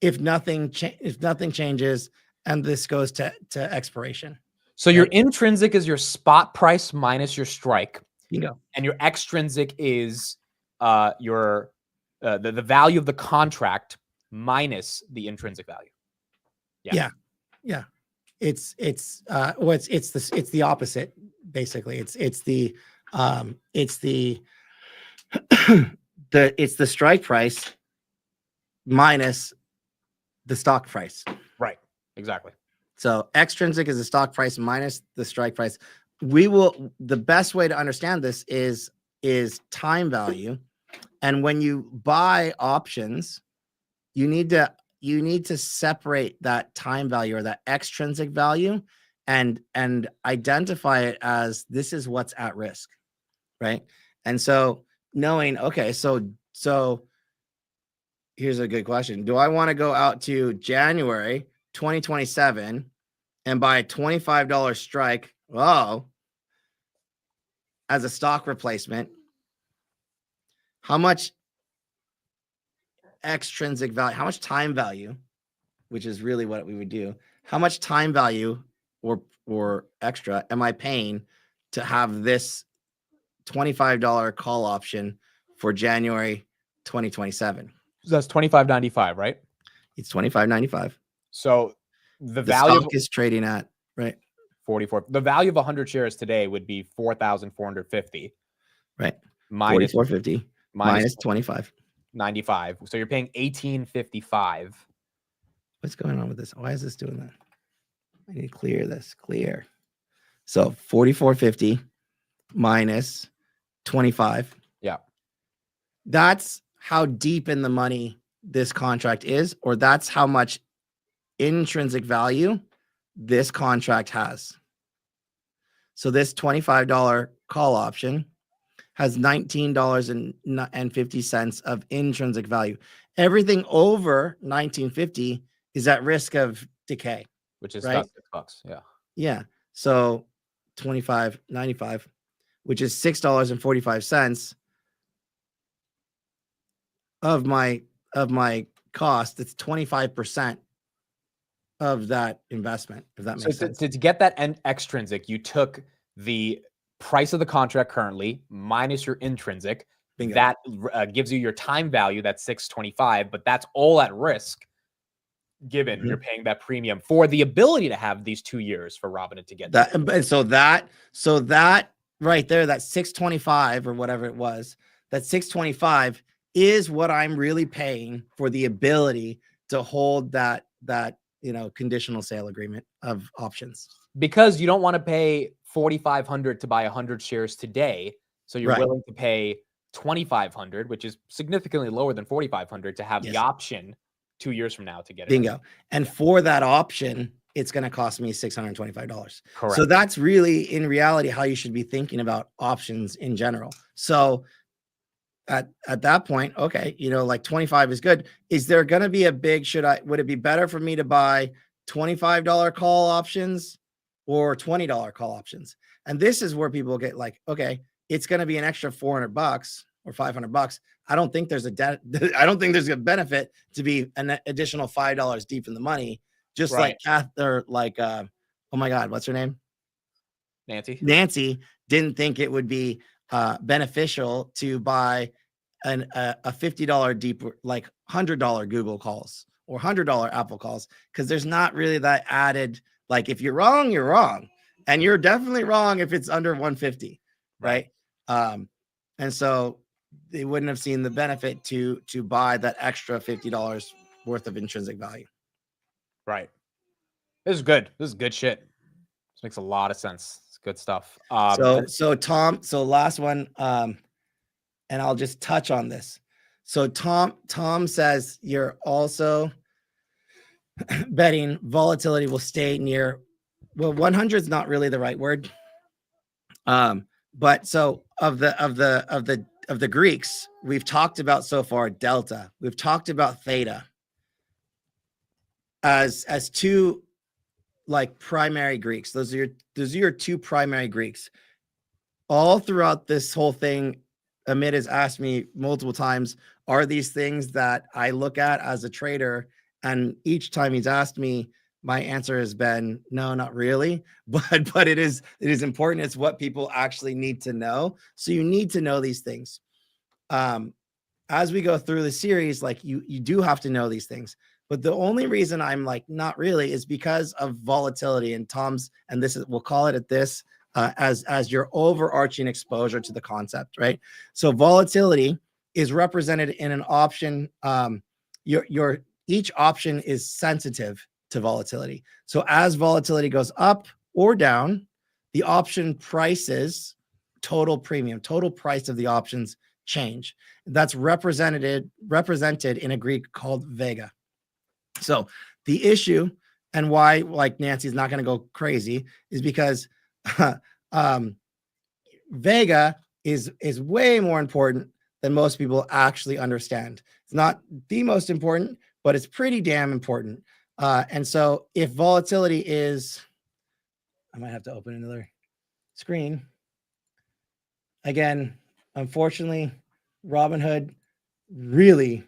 if nothing changes and this goes to expiration. So your intrinsic is your spot price minus your strike. Bingo. And your extrinsic is your the value of the contract minus the intrinsic value. Yeah. It's the opposite, basically. It's the the strike price minus the stock price. Right. Exactly. So extrinsic is the stock price minus the strike price. The best way to understand this is time value. And when you buy options, you need to separate that time value or that extrinsic value and identify it as this is what's at risk, right? And so knowing, okay, so here's a good question. Do I want to go out to January 2027 and buy a $25 strike? Oh, as a stock replacement, how much extrinsic value, how much time value, which is really what we would do, how much time value or extra am I paying to have this $25 call option for January 2027? So that's $25.95, right? It's $25.95. So the value stock is trading at, right, 44. The value of 100 shares today would be 4,450. Right. Minus 44.50 minus 25.95. So you're paying $18.55. What's going on with this? Why is this doing that? I need to clear this. Clear. So 44.50 minus 25. Yeah. That's how deep in the money this contract is, or that's how much intrinsic value this contract has. So this $25 call option has $19.50 of intrinsic value. Everything over 1950 is at risk of decay, which is right? about $6. Yeah. Yeah. So 25.95, which is $6.45 of my cost. It's 25% of that investment, if that makes sense. To get that extrinsic, you took the price of the contract currently minus your intrinsic. Bingo. That gives you your time value, that's $6.25, but that's all at risk given you're paying that premium for the ability to have these 2 years for Robinhood to get that. So that right there, that 625 or whatever it was, that 625 is what I'm really paying for the ability to hold that conditional sale agreement of options, because you don't want to pay $4,500 to buy 100 shares today. So you're willing to pay $2,500, which is significantly lower than $4,500 to have the option 2 years from now to get it. Bingo. And for that option, it's going to cost me $625. Correct. So that's really, in reality, how you should be thinking about options in general. So at that point, okay, like 25 is good. Is there going to be a big, would it be better for me to buy $25 call options or $20 call options? And this is where people get like, okay, it's going to be an extra $400 or $500. I don't think there's I don't think there's a benefit to be an additional $5 deep in the money. Just like after, oh my God, what's her name? Nancy didn't think it would be beneficial to buy a $50 deep, like $100 Google calls or $100 Apple calls, because there's not really that added, like, if you're wrong, you're wrong. And you're definitely wrong if it's under 150, right? And so they wouldn't have seen the benefit to buy that extra $50 worth of intrinsic value. Right. This is good. This is good shit. This makes a lot of sense. It's good stuff. So Tom, last one, and I'll just touch on this. So Tom says you're also betting volatility will stay near, well, 100 is not really the right word. But so of the Greeks, we've talked about so far delta. We've talked about theta as two like primary Greeks. Those are your two primary Greeks. All throughout this whole thing, Amit has asked me multiple times, are these things that I look at as a trader? And each time he's asked me, my answer has been no, not really. But it is important. It's what people actually need to know. So you need to know these things. As we go through the series, like you do have to know these things. But the only reason I'm like not really is because of volatility and Tom's, and this is, we'll call it at this, as your overarching exposure to the concept, right? So volatility is represented in an option. Each option is sensitive to volatility. So as volatility goes up or down, the option prices, total premium, total price of the options change. That's represented in a Greek called Vega. So the issue and why like Nancy's not going to go crazy is because Vega is way more important than most people actually understand. It's not the most important, but it's pretty damn important. And so if volatility is, I might have to open another screen. Again, unfortunately, Robinhood really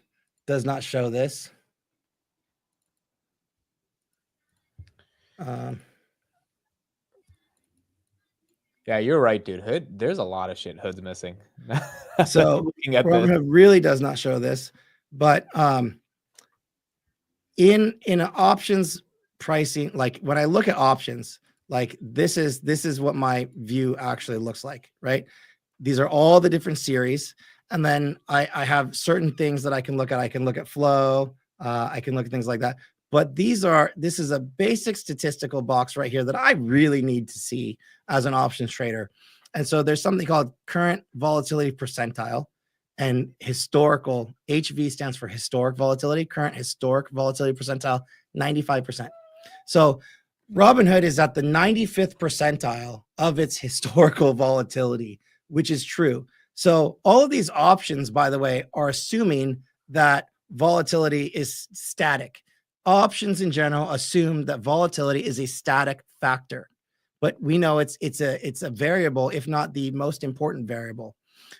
does not show this. Yeah, you're right, dude. Hood, there's a lot of shit Hood's missing. So Robinhood really does not show this, but in options pricing, like when I look at options, like this is what my view actually looks like, right? These are all the different series. And then I have certain things that I can look at. I can look at flow. I can look at things like that. But this is a basic statistical box right here that I really need to see as an options trader. And so there's something called current volatility percentile and historical. HV stands for historic volatility, current historic volatility percentile, 95%. So Robinhood is at the 95th percentile of its historical volatility, which is true. So all of these options, by the way, are assuming that volatility is static. Options in general assume that volatility is a static factor, but we know it's a variable, if not the most important variable.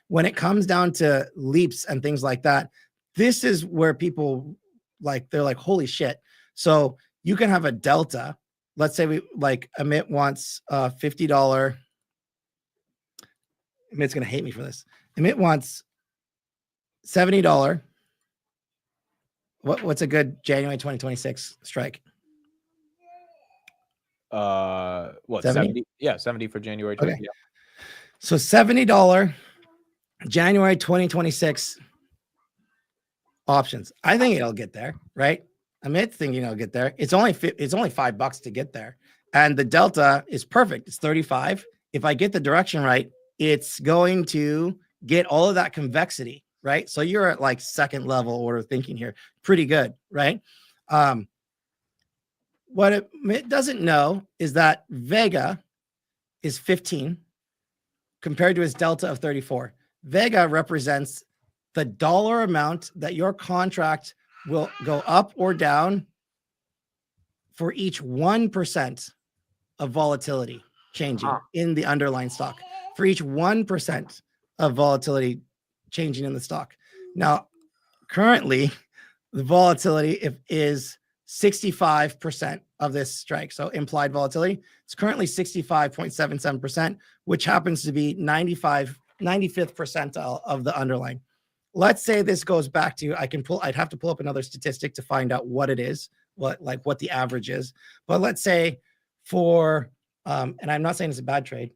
When it comes down to leaps and things like that, this is where people they're like, holy shit. So you can have a delta. Let's say we like Amit wants $50. Amit's gonna hate me for this. Amit wants $70. What's a good January 2026 strike? What 70? Yeah, 70 for January 20. Okay. Yeah. So $70 January 2026 options. I think it'll get there, right? Amit's thinking it'll get there. It's only $5 to get there, and the delta is perfect. It's 35. If I get the direction right, it's going to get all of that convexity, right? So you're at like second level order thinking here. Pretty good, right? What it doesn't know is that Vega is 15 compared to its delta of 34. Vega represents the dollar amount that your contract will go up or down for each 1% of volatility changing in the underlying stock. For each 1% of volatility changing in the stock. Now, currently, the volatility is 65% of this strike. So implied volatility, it's currently 65.77%, which happens to be 95th percentile of the underlying. Let's say this goes back to, I'd have to pull up another statistic to find out what it is, what the average is. But let's say for, and I'm not saying it's a bad trade,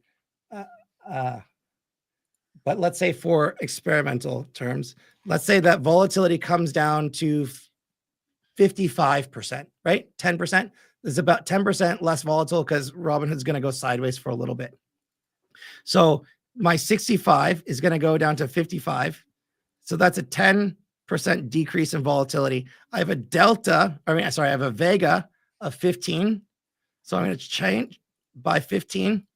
but let's say for experimental terms, let's say that volatility comes down to 55%, right? 10%. There's about 10% less volatile because Robinhood's going to go sideways for a little bit. So my 65 is going to go down to 55. So that's a 10% decrease in volatility. I have a I have a Vega of 15. So I'm going to change by 15.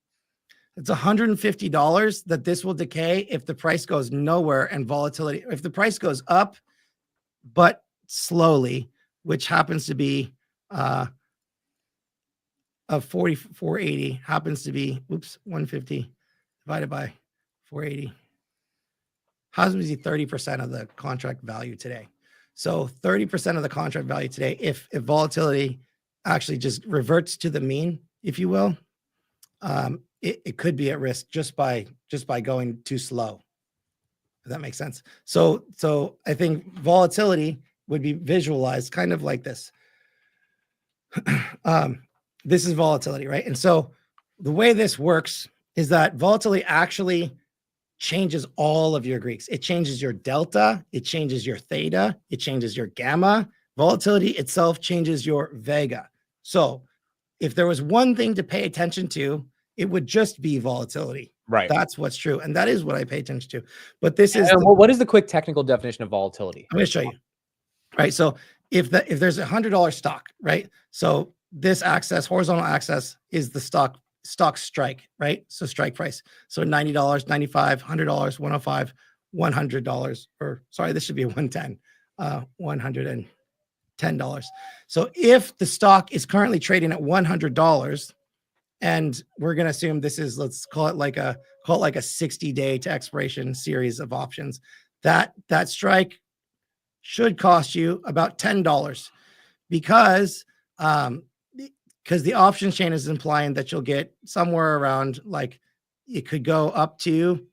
It's $150 that this will decay if the price goes nowhere and volatility. If the price goes up, but slowly, which happens to be of 480 happens to be 150 divided by 480 happens to be 30% of the contract value today. So 30% of the contract value today, if volatility actually just reverts to the mean, if you will, it could be at risk just by going too slow. If that makes sense. So I think volatility would be visualized kind of like this. This is volatility, right? And so the way this works is that volatility actually changes all of your Greeks. It changes your delta, it changes your theta, it changes your gamma. Volatility itself changes your Vega. So if there was one thing to pay attention to, it would just be volatility. Right. That's what's true. And that is what I pay attention to. But this is what is the quick technical definition of volatility? I'm going to show you. Right. So if there's $100 stock, right? So this axis, horizontal axis, is the stock strike, right? So strike price. So $90, $95, $100, $105, $100, or sorry, this should be a 110, $110. So if the stock is currently trading at $100, and we're going to assume this is, let's call it like a 60-day to expiration series of options, that strike should cost you about $10 because the options chain is implying that you'll get somewhere around, like, it could go up to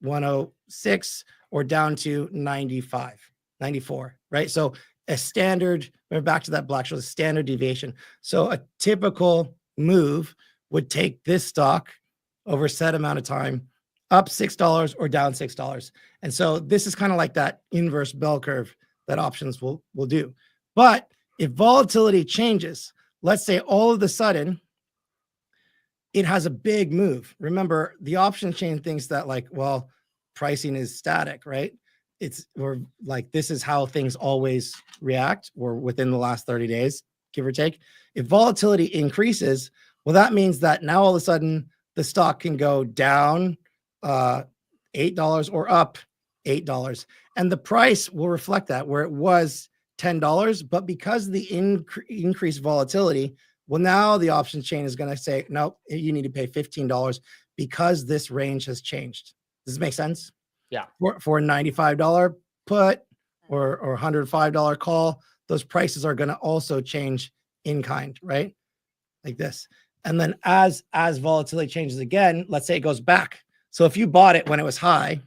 106 or down to 95, 94, right? So a standard, we're back to that Black-Scholes, a standard deviation. So a typical move would take this stock over a set amount of time up $6 or down $6. And so this is kind of like that inverse bell curve that options will do. But if volatility changes, let's say all of a sudden it has a big move. Remember, the option chain thinks that, like, well, pricing is static, right? Or like, this is how things always react, or within the last 30 days. give or take. If volatility increases, well, that means that now all of a sudden the stock can go down $8 or up $8. And the price will reflect that, where it was $10, but because of the increased volatility, well, now the options chain is going to say, nope, you need to pay $15 because this range has changed. Does this make sense? Yeah. For a $95 put or $105 call, those prices are going to also change in kind, right? Like this. And then as volatility changes again, let's say it goes back. So if you bought it when it was high,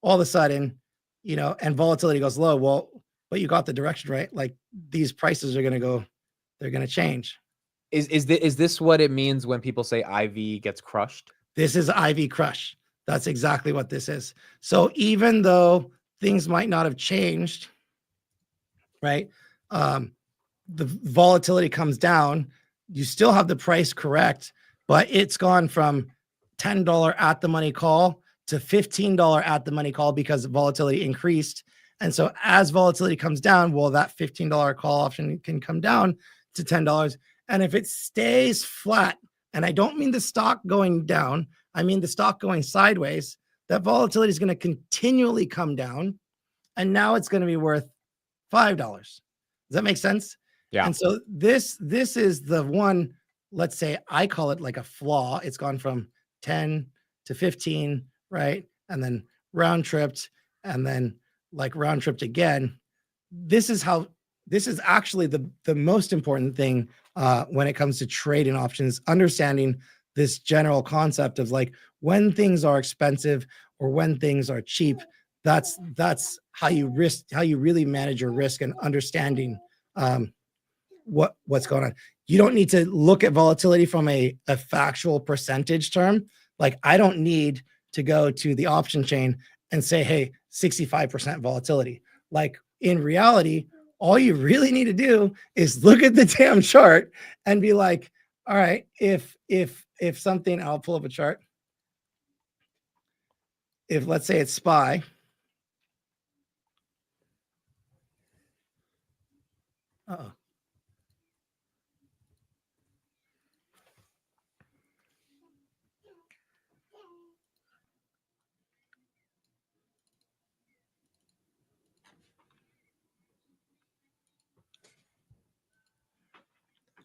all of a sudden, you know, and volatility goes low, well, but you got the direction right. Like these prices are going to go, they're going to change. Is this what it means when people say IV gets crushed? This is IV crush. That's exactly what this is. So even though things might not have changed, right? The volatility comes down, you still have the price correct, but it's gone from $10 at the money call to $15 at the money call because volatility increased. And so as volatility comes down, well, that $15 call option can come down to $10. And if it stays flat, and I don't mean the stock going down, I mean the stock going sideways, that volatility is going to continually come down. And now it's going to be worth $5. Does that make sense? Yeah. And so this is the one, let's say I call it like a flaw. It's gone from 10 to 15, right? And then round tripped, and then like round tripped again. This is actually the most important thing when it comes to trading options, understanding this general concept of like when things are expensive or when things are cheap. That's how you really manage your risk and understanding what's going on. You don't need to look at volatility from a factual percentage term. Like I don't need to go to the option chain and say, hey, 65% volatility. Like in reality, all you really need to do is look at the damn chart and be like, all right, if something, I'll pull up a chart. If let's say it's SPY. Uh-oh.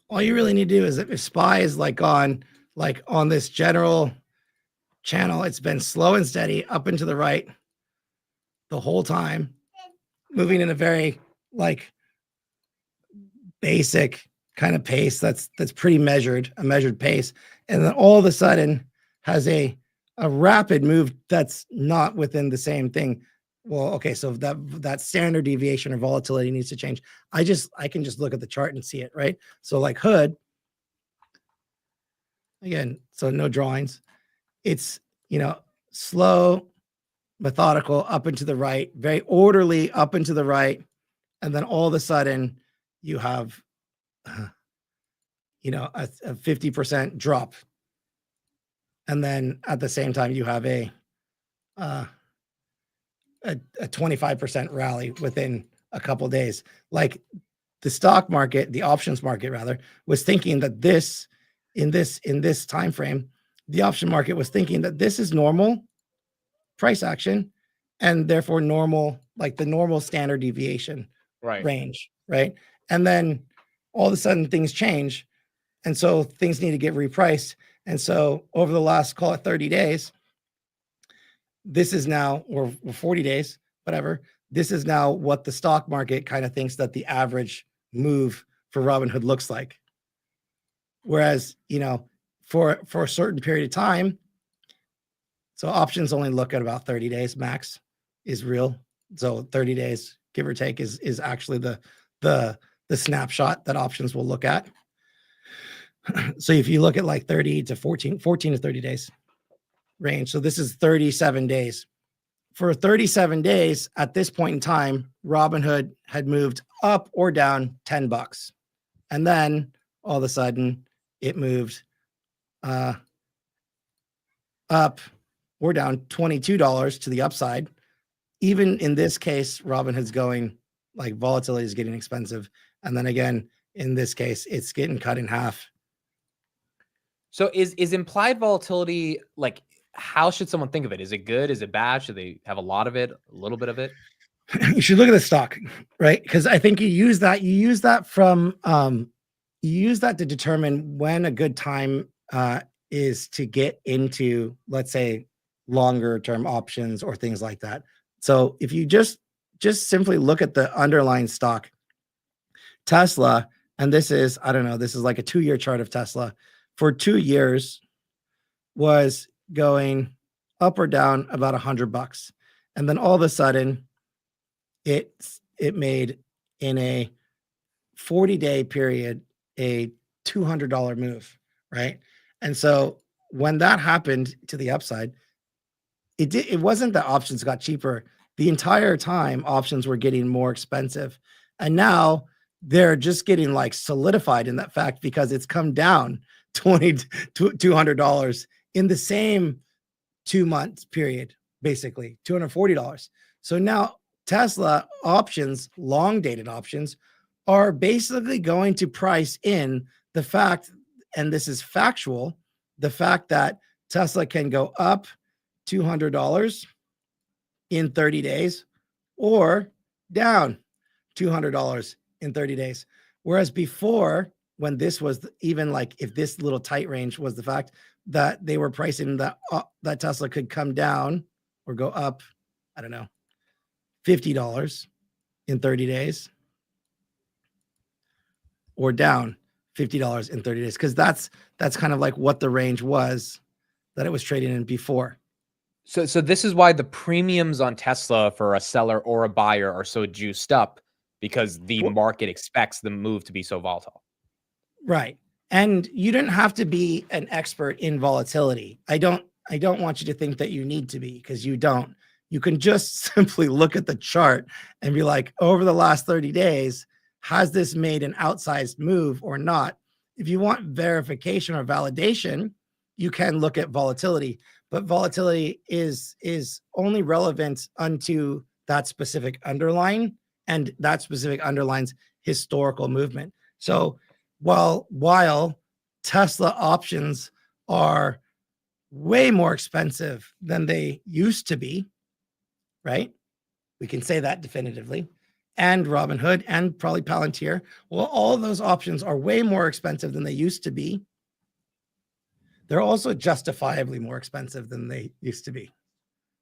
All you really need to do is if SPY is like on this general channel, it's been slow and steady up and to the right the whole time, moving in a very like basic kind of pace that's pretty measured, a measured pace, and then all of a sudden has a rapid move that's not within the same thing. Well, okay, so that standard deviation or volatility needs to change. I can just look at the chart and see it, right? So like hood, again, so no drawings. It's, you know, slow, methodical, up and to the right, very orderly up and to the right. And then all of a sudden you have, you know, a 50% drop. And then at the same time, you have a 25% rally within a couple of days. Like the stock market, the options market rather, was thinking that this in this time frame, the option market was thinking that this is normal price action and therefore normal, like the normal standard deviation range, right? And then all of a sudden things change. And so things need to get repriced. And so over the last, call it 30 days, this is now, or 40 days, whatever, this is now what the stock market kind of thinks that the average move for Robinhood looks like. Whereas, you know, for a certain period of time, so options only look at about 30 days max is real. So 30 days, give or take, is actually the snapshot that options will look at. So if you look at like 30 to 14 to 30 days range. So this is 37 days. For 37 days at this point in time, Robinhood had moved up or down $10. And then all of a sudden it moved up or down $22 to the upside. Even in this case, Robinhood's going like volatility is getting expensive. And then again, in this case, it's getting cut in half. So is implied volatility, like, how should someone think of it? Is it good? Is it bad? Should they have a lot of it, a little bit of it? You should look at the stock, right? Because I think you use that to determine when a good time is to get into, let's say, longer term options or things like that. So if you just simply look at the underlying stock, Tesla, and this is, I don't know, this is like a 2-year chart of Tesla, for 2 years was going up or down about $100. And then all of a sudden it made, in a 40-day period, a $200 move, right? And so when that happened to the upside, it wasn't that options got cheaper. The entire time options were getting more expensive. And now they're just getting like solidified in that fact, because it's come down $200 in the same 2 months period, basically $240. So now Tesla options, long dated options, are basically going to price in the fact, and this is factual, the fact that Tesla can go up $200 in 30 days or down $200 in 30 days. Whereas before, when this was even like, if this little tight range was the fact that they were pricing that Tesla could come down or go up, I don't know, $50 in 30 days or down $50 in 30 days. Because that's kind of like what the range was that it was trading in before. So this is why the premiums on Tesla for a seller or a buyer are so juiced up, because the market expects the move to be so volatile. Right. And you don't have to be an expert in volatility. I don't want you to think that you need to be, because you don't. You can just simply look at the chart and be like, over the last 30 days, has this made an outsized move or not? If you want verification or validation, you can look at volatility, but volatility is only relevant unto that specific underlying, and that specific underline's historical movement. So while Tesla options are way more expensive than they used to be, right? We can say that definitively. And Robinhood and probably Palantir, well, all of those options are way more expensive than they used to be. They're also justifiably more expensive than they used to be.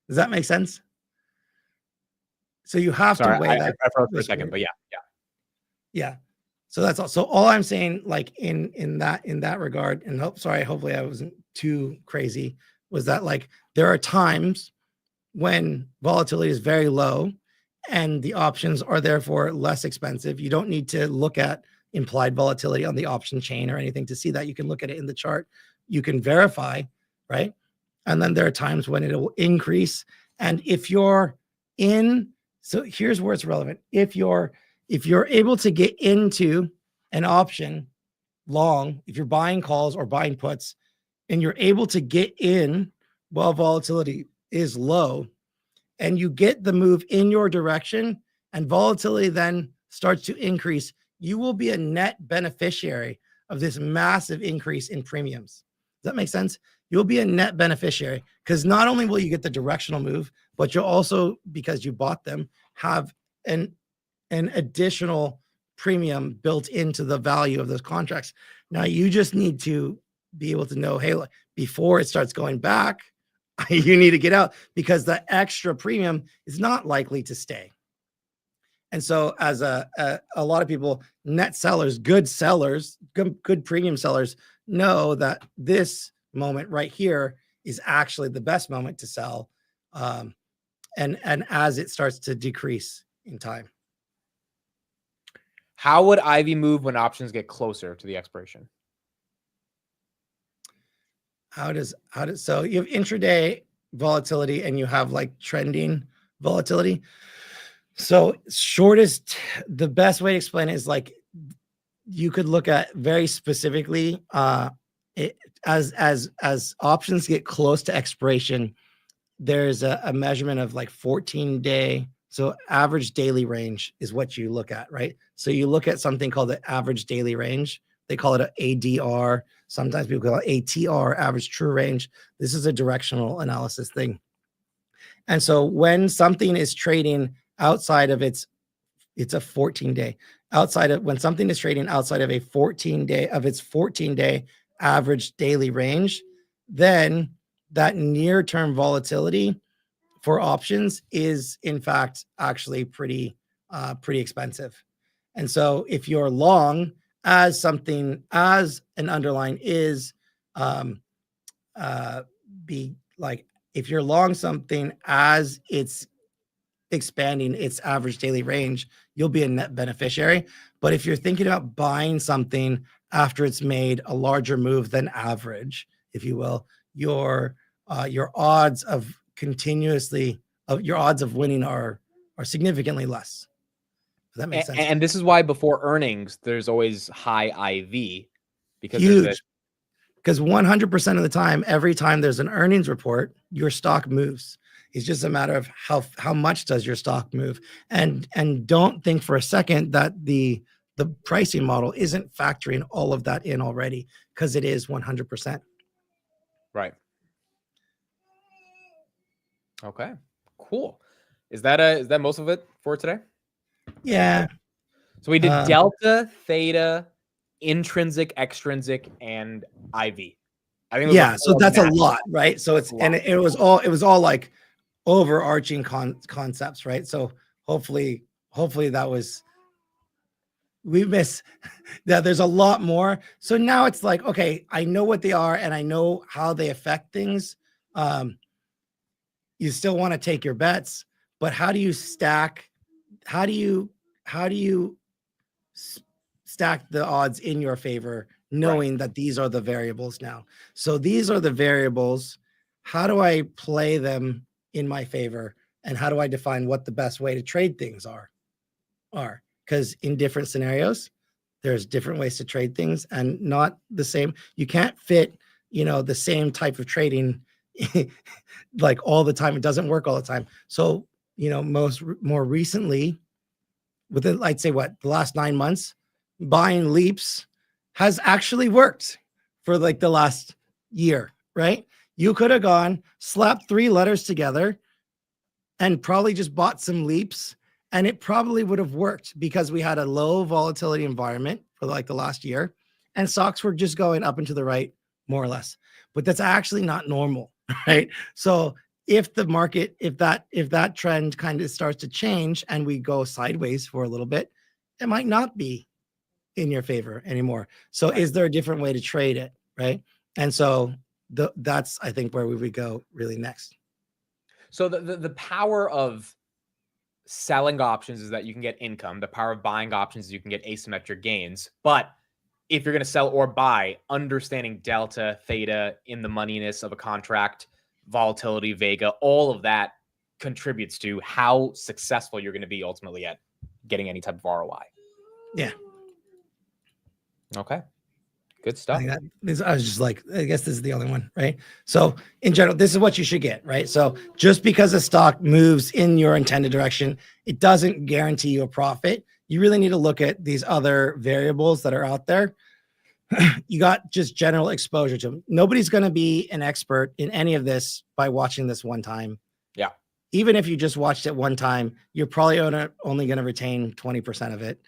Does that make sense? So you have to weigh that. I froze for a second, but yeah. Yeah. So that's all. So all I'm saying, like in that regard, and hopefully I wasn't too crazy, was that like there are times when volatility is very low and the options are therefore less expensive. You don't need to look at implied volatility on the option chain or anything to see that. You can look at it in the chart. You can verify, right? And then there are times when it will increase. And if you're in, so here's where it's relevant. If you're able to get into an option long, if you're buying calls or buying puts, and you're able to get in while volatility is low, and you get the move in your direction, and volatility then starts to increase, you will be a net beneficiary of this massive increase in premiums. Does that make sense? You'll be a net beneficiary, because not only will you get the directional move, but you'll also, because you bought them, have an additional premium built into the value of those contracts. Now you just need to be able to know, hey, before it starts going back, you need to get out, because the extra premium is not likely to stay. And so as a lot of people, net sellers, good premium sellers, know that this moment right here is actually the best moment to sell. And as it starts to decrease in time. How would Ivy move when options get closer to the expiration? So you have intraday volatility and you have like trending volatility. So the best way to explain it is like, you could look at very specifically as options get close to expiration, there's a measurement of like 14-day So average daily range is what you look at, right? So you look at something called the average daily range. They call it an ADR. Sometimes people call it ATR, average true range. This is a directional analysis thing. And so when something is trading outside of it's a 14-day, when something is trading outside of its 14-day average daily range, then that near-term volatility for options is in fact actually pretty expensive. And so if you're long as something as an underline is if you're long something as it's expanding its average daily range, you'll be a net beneficiary. But if you're thinking about buying something after it's made a larger move than average, if you will, your odds of winning are significantly less. Does that make sense? And this is why before earnings, there's always high IV, because huge. Because 100% of the time, every time there's an earnings report, your stock moves. It's just a matter of how much does your stock move. And don't think for a second that the pricing model isn't factoring all of that in already, because it is 100%. Right. Okay, cool. Is that most of it for today? Yeah. So we did delta, theta, intrinsic, extrinsic, and IV. I think so that's a lot, right? So it was all like overarching concepts, right? So hopefully that was, we miss that there's a lot more. So now it's like, okay, I know what they are and I know how they affect things. You still want to take your bets, but how do you stack the odds in your favor, knowing that these are the variables now? So these are the variables. How do I play them in my favor? And how do I define what the best way to trade things are? Because in different scenarios, there's different ways to trade things and not the same. You can't fit, the same type of trading like all the time. It doesn't work all the time. So, more recently, within, I'd say the last 9 months, buying leaps has actually worked for like the last year, right? You could have gone, slapped 3 letters together and probably just bought some leaps, and it probably would have worked because we had a low volatility environment for like the last year and stocks were just going up and to the right, more or less. But that's actually not normal, right? So if the market, if that trend kind of starts to change and we go sideways for a little bit, it might not be in your favor anymore. So is there a different way to trade it, right? And so that's, I think, where we would go really next. So the power of selling options is that you can get income. The power of buying options is you can get asymmetric gains. But if you're going to sell or buy, understanding delta, theta, in the moneyness of a contract, volatility, Vega, all of that contributes to how successful you're going to be ultimately at getting any type of ROI. Yeah. Okay. Good stuff. I was just like, I guess this is the only one, right? So in general, this is what you should get, right? So just because a stock moves in your intended direction, it doesn't guarantee you a profit. You really need to look at these other variables that are out there. You got just general exposure to them. Nobody's going to be an expert in any of this by watching this one time. Yeah. Even if you just watched it one time, you're probably only going to retain 20% of it.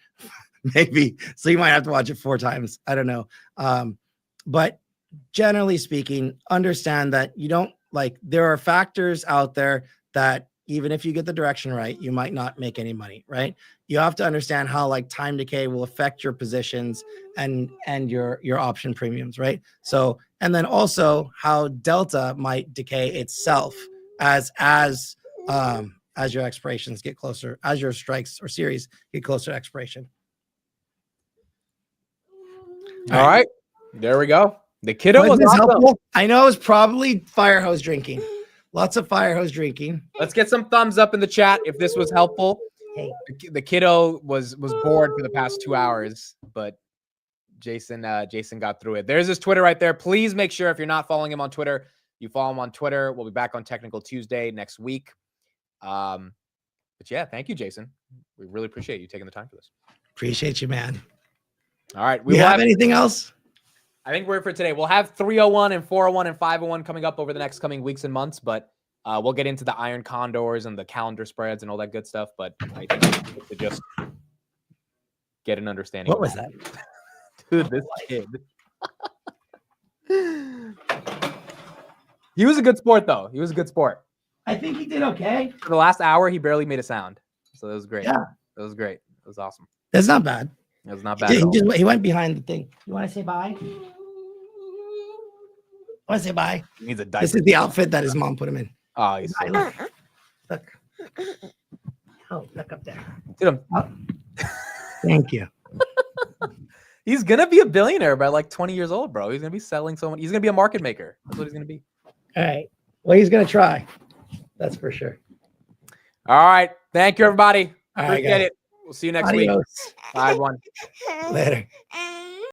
Maybe. So you might have to watch it 4 times. I don't know. But generally speaking, understand that there are factors out there that even if you get the direction right, you might not make any money, right? You have to understand how time decay will affect your positions and your option premiums, right? So, and then also how delta might decay itself as your expirations get closer, as your strikes or series get closer to expiration. All right. There we go. The kiddo was awesome. Helpful. I know it was probably fire hose drinking. Lots of fire hose drinking. Let's get some thumbs up in the chat if this was helpful. Hey. The kiddo was bored for the past 2 hours, but Jason got through it. There's his Twitter right there. Please make sure if you're not following him on Twitter, you follow him on Twitter. We'll be back on Technical Tuesday next week. But yeah, thank you, Jason. We really appreciate you taking the time for this. Appreciate you, man. All right. We have anything else? I think we're it for today. We'll have 301 and 401 and 501 coming up over the next coming weeks and months, but we'll get into the iron condors and the calendar spreads and all that good stuff. But I think it's good to just get an understanding. What was that? Dude, this kid. He was a good sport, though. He was a good sport. I think he did okay. For the last hour, he barely made a sound. So that was great. Yeah. That was great. It was awesome. That's not bad. It was not bad. He went behind the thing. You want to say bye? I want to say bye. He needs a diaper. This is the outfit that his mom put him in. Oh, he's so Look. Oh, look up there. Dude, Oh. Thank you. he's gonna be a billionaire by like 20 years old, bro. He's gonna be selling so much. He's gonna be a market maker. That's what he's gonna be. All right. Well, he's gonna try. That's for sure. All right. Thank you, everybody. All right, Appreciate guys. it. We'll see you next week. Adios. Bye, everyone. Later.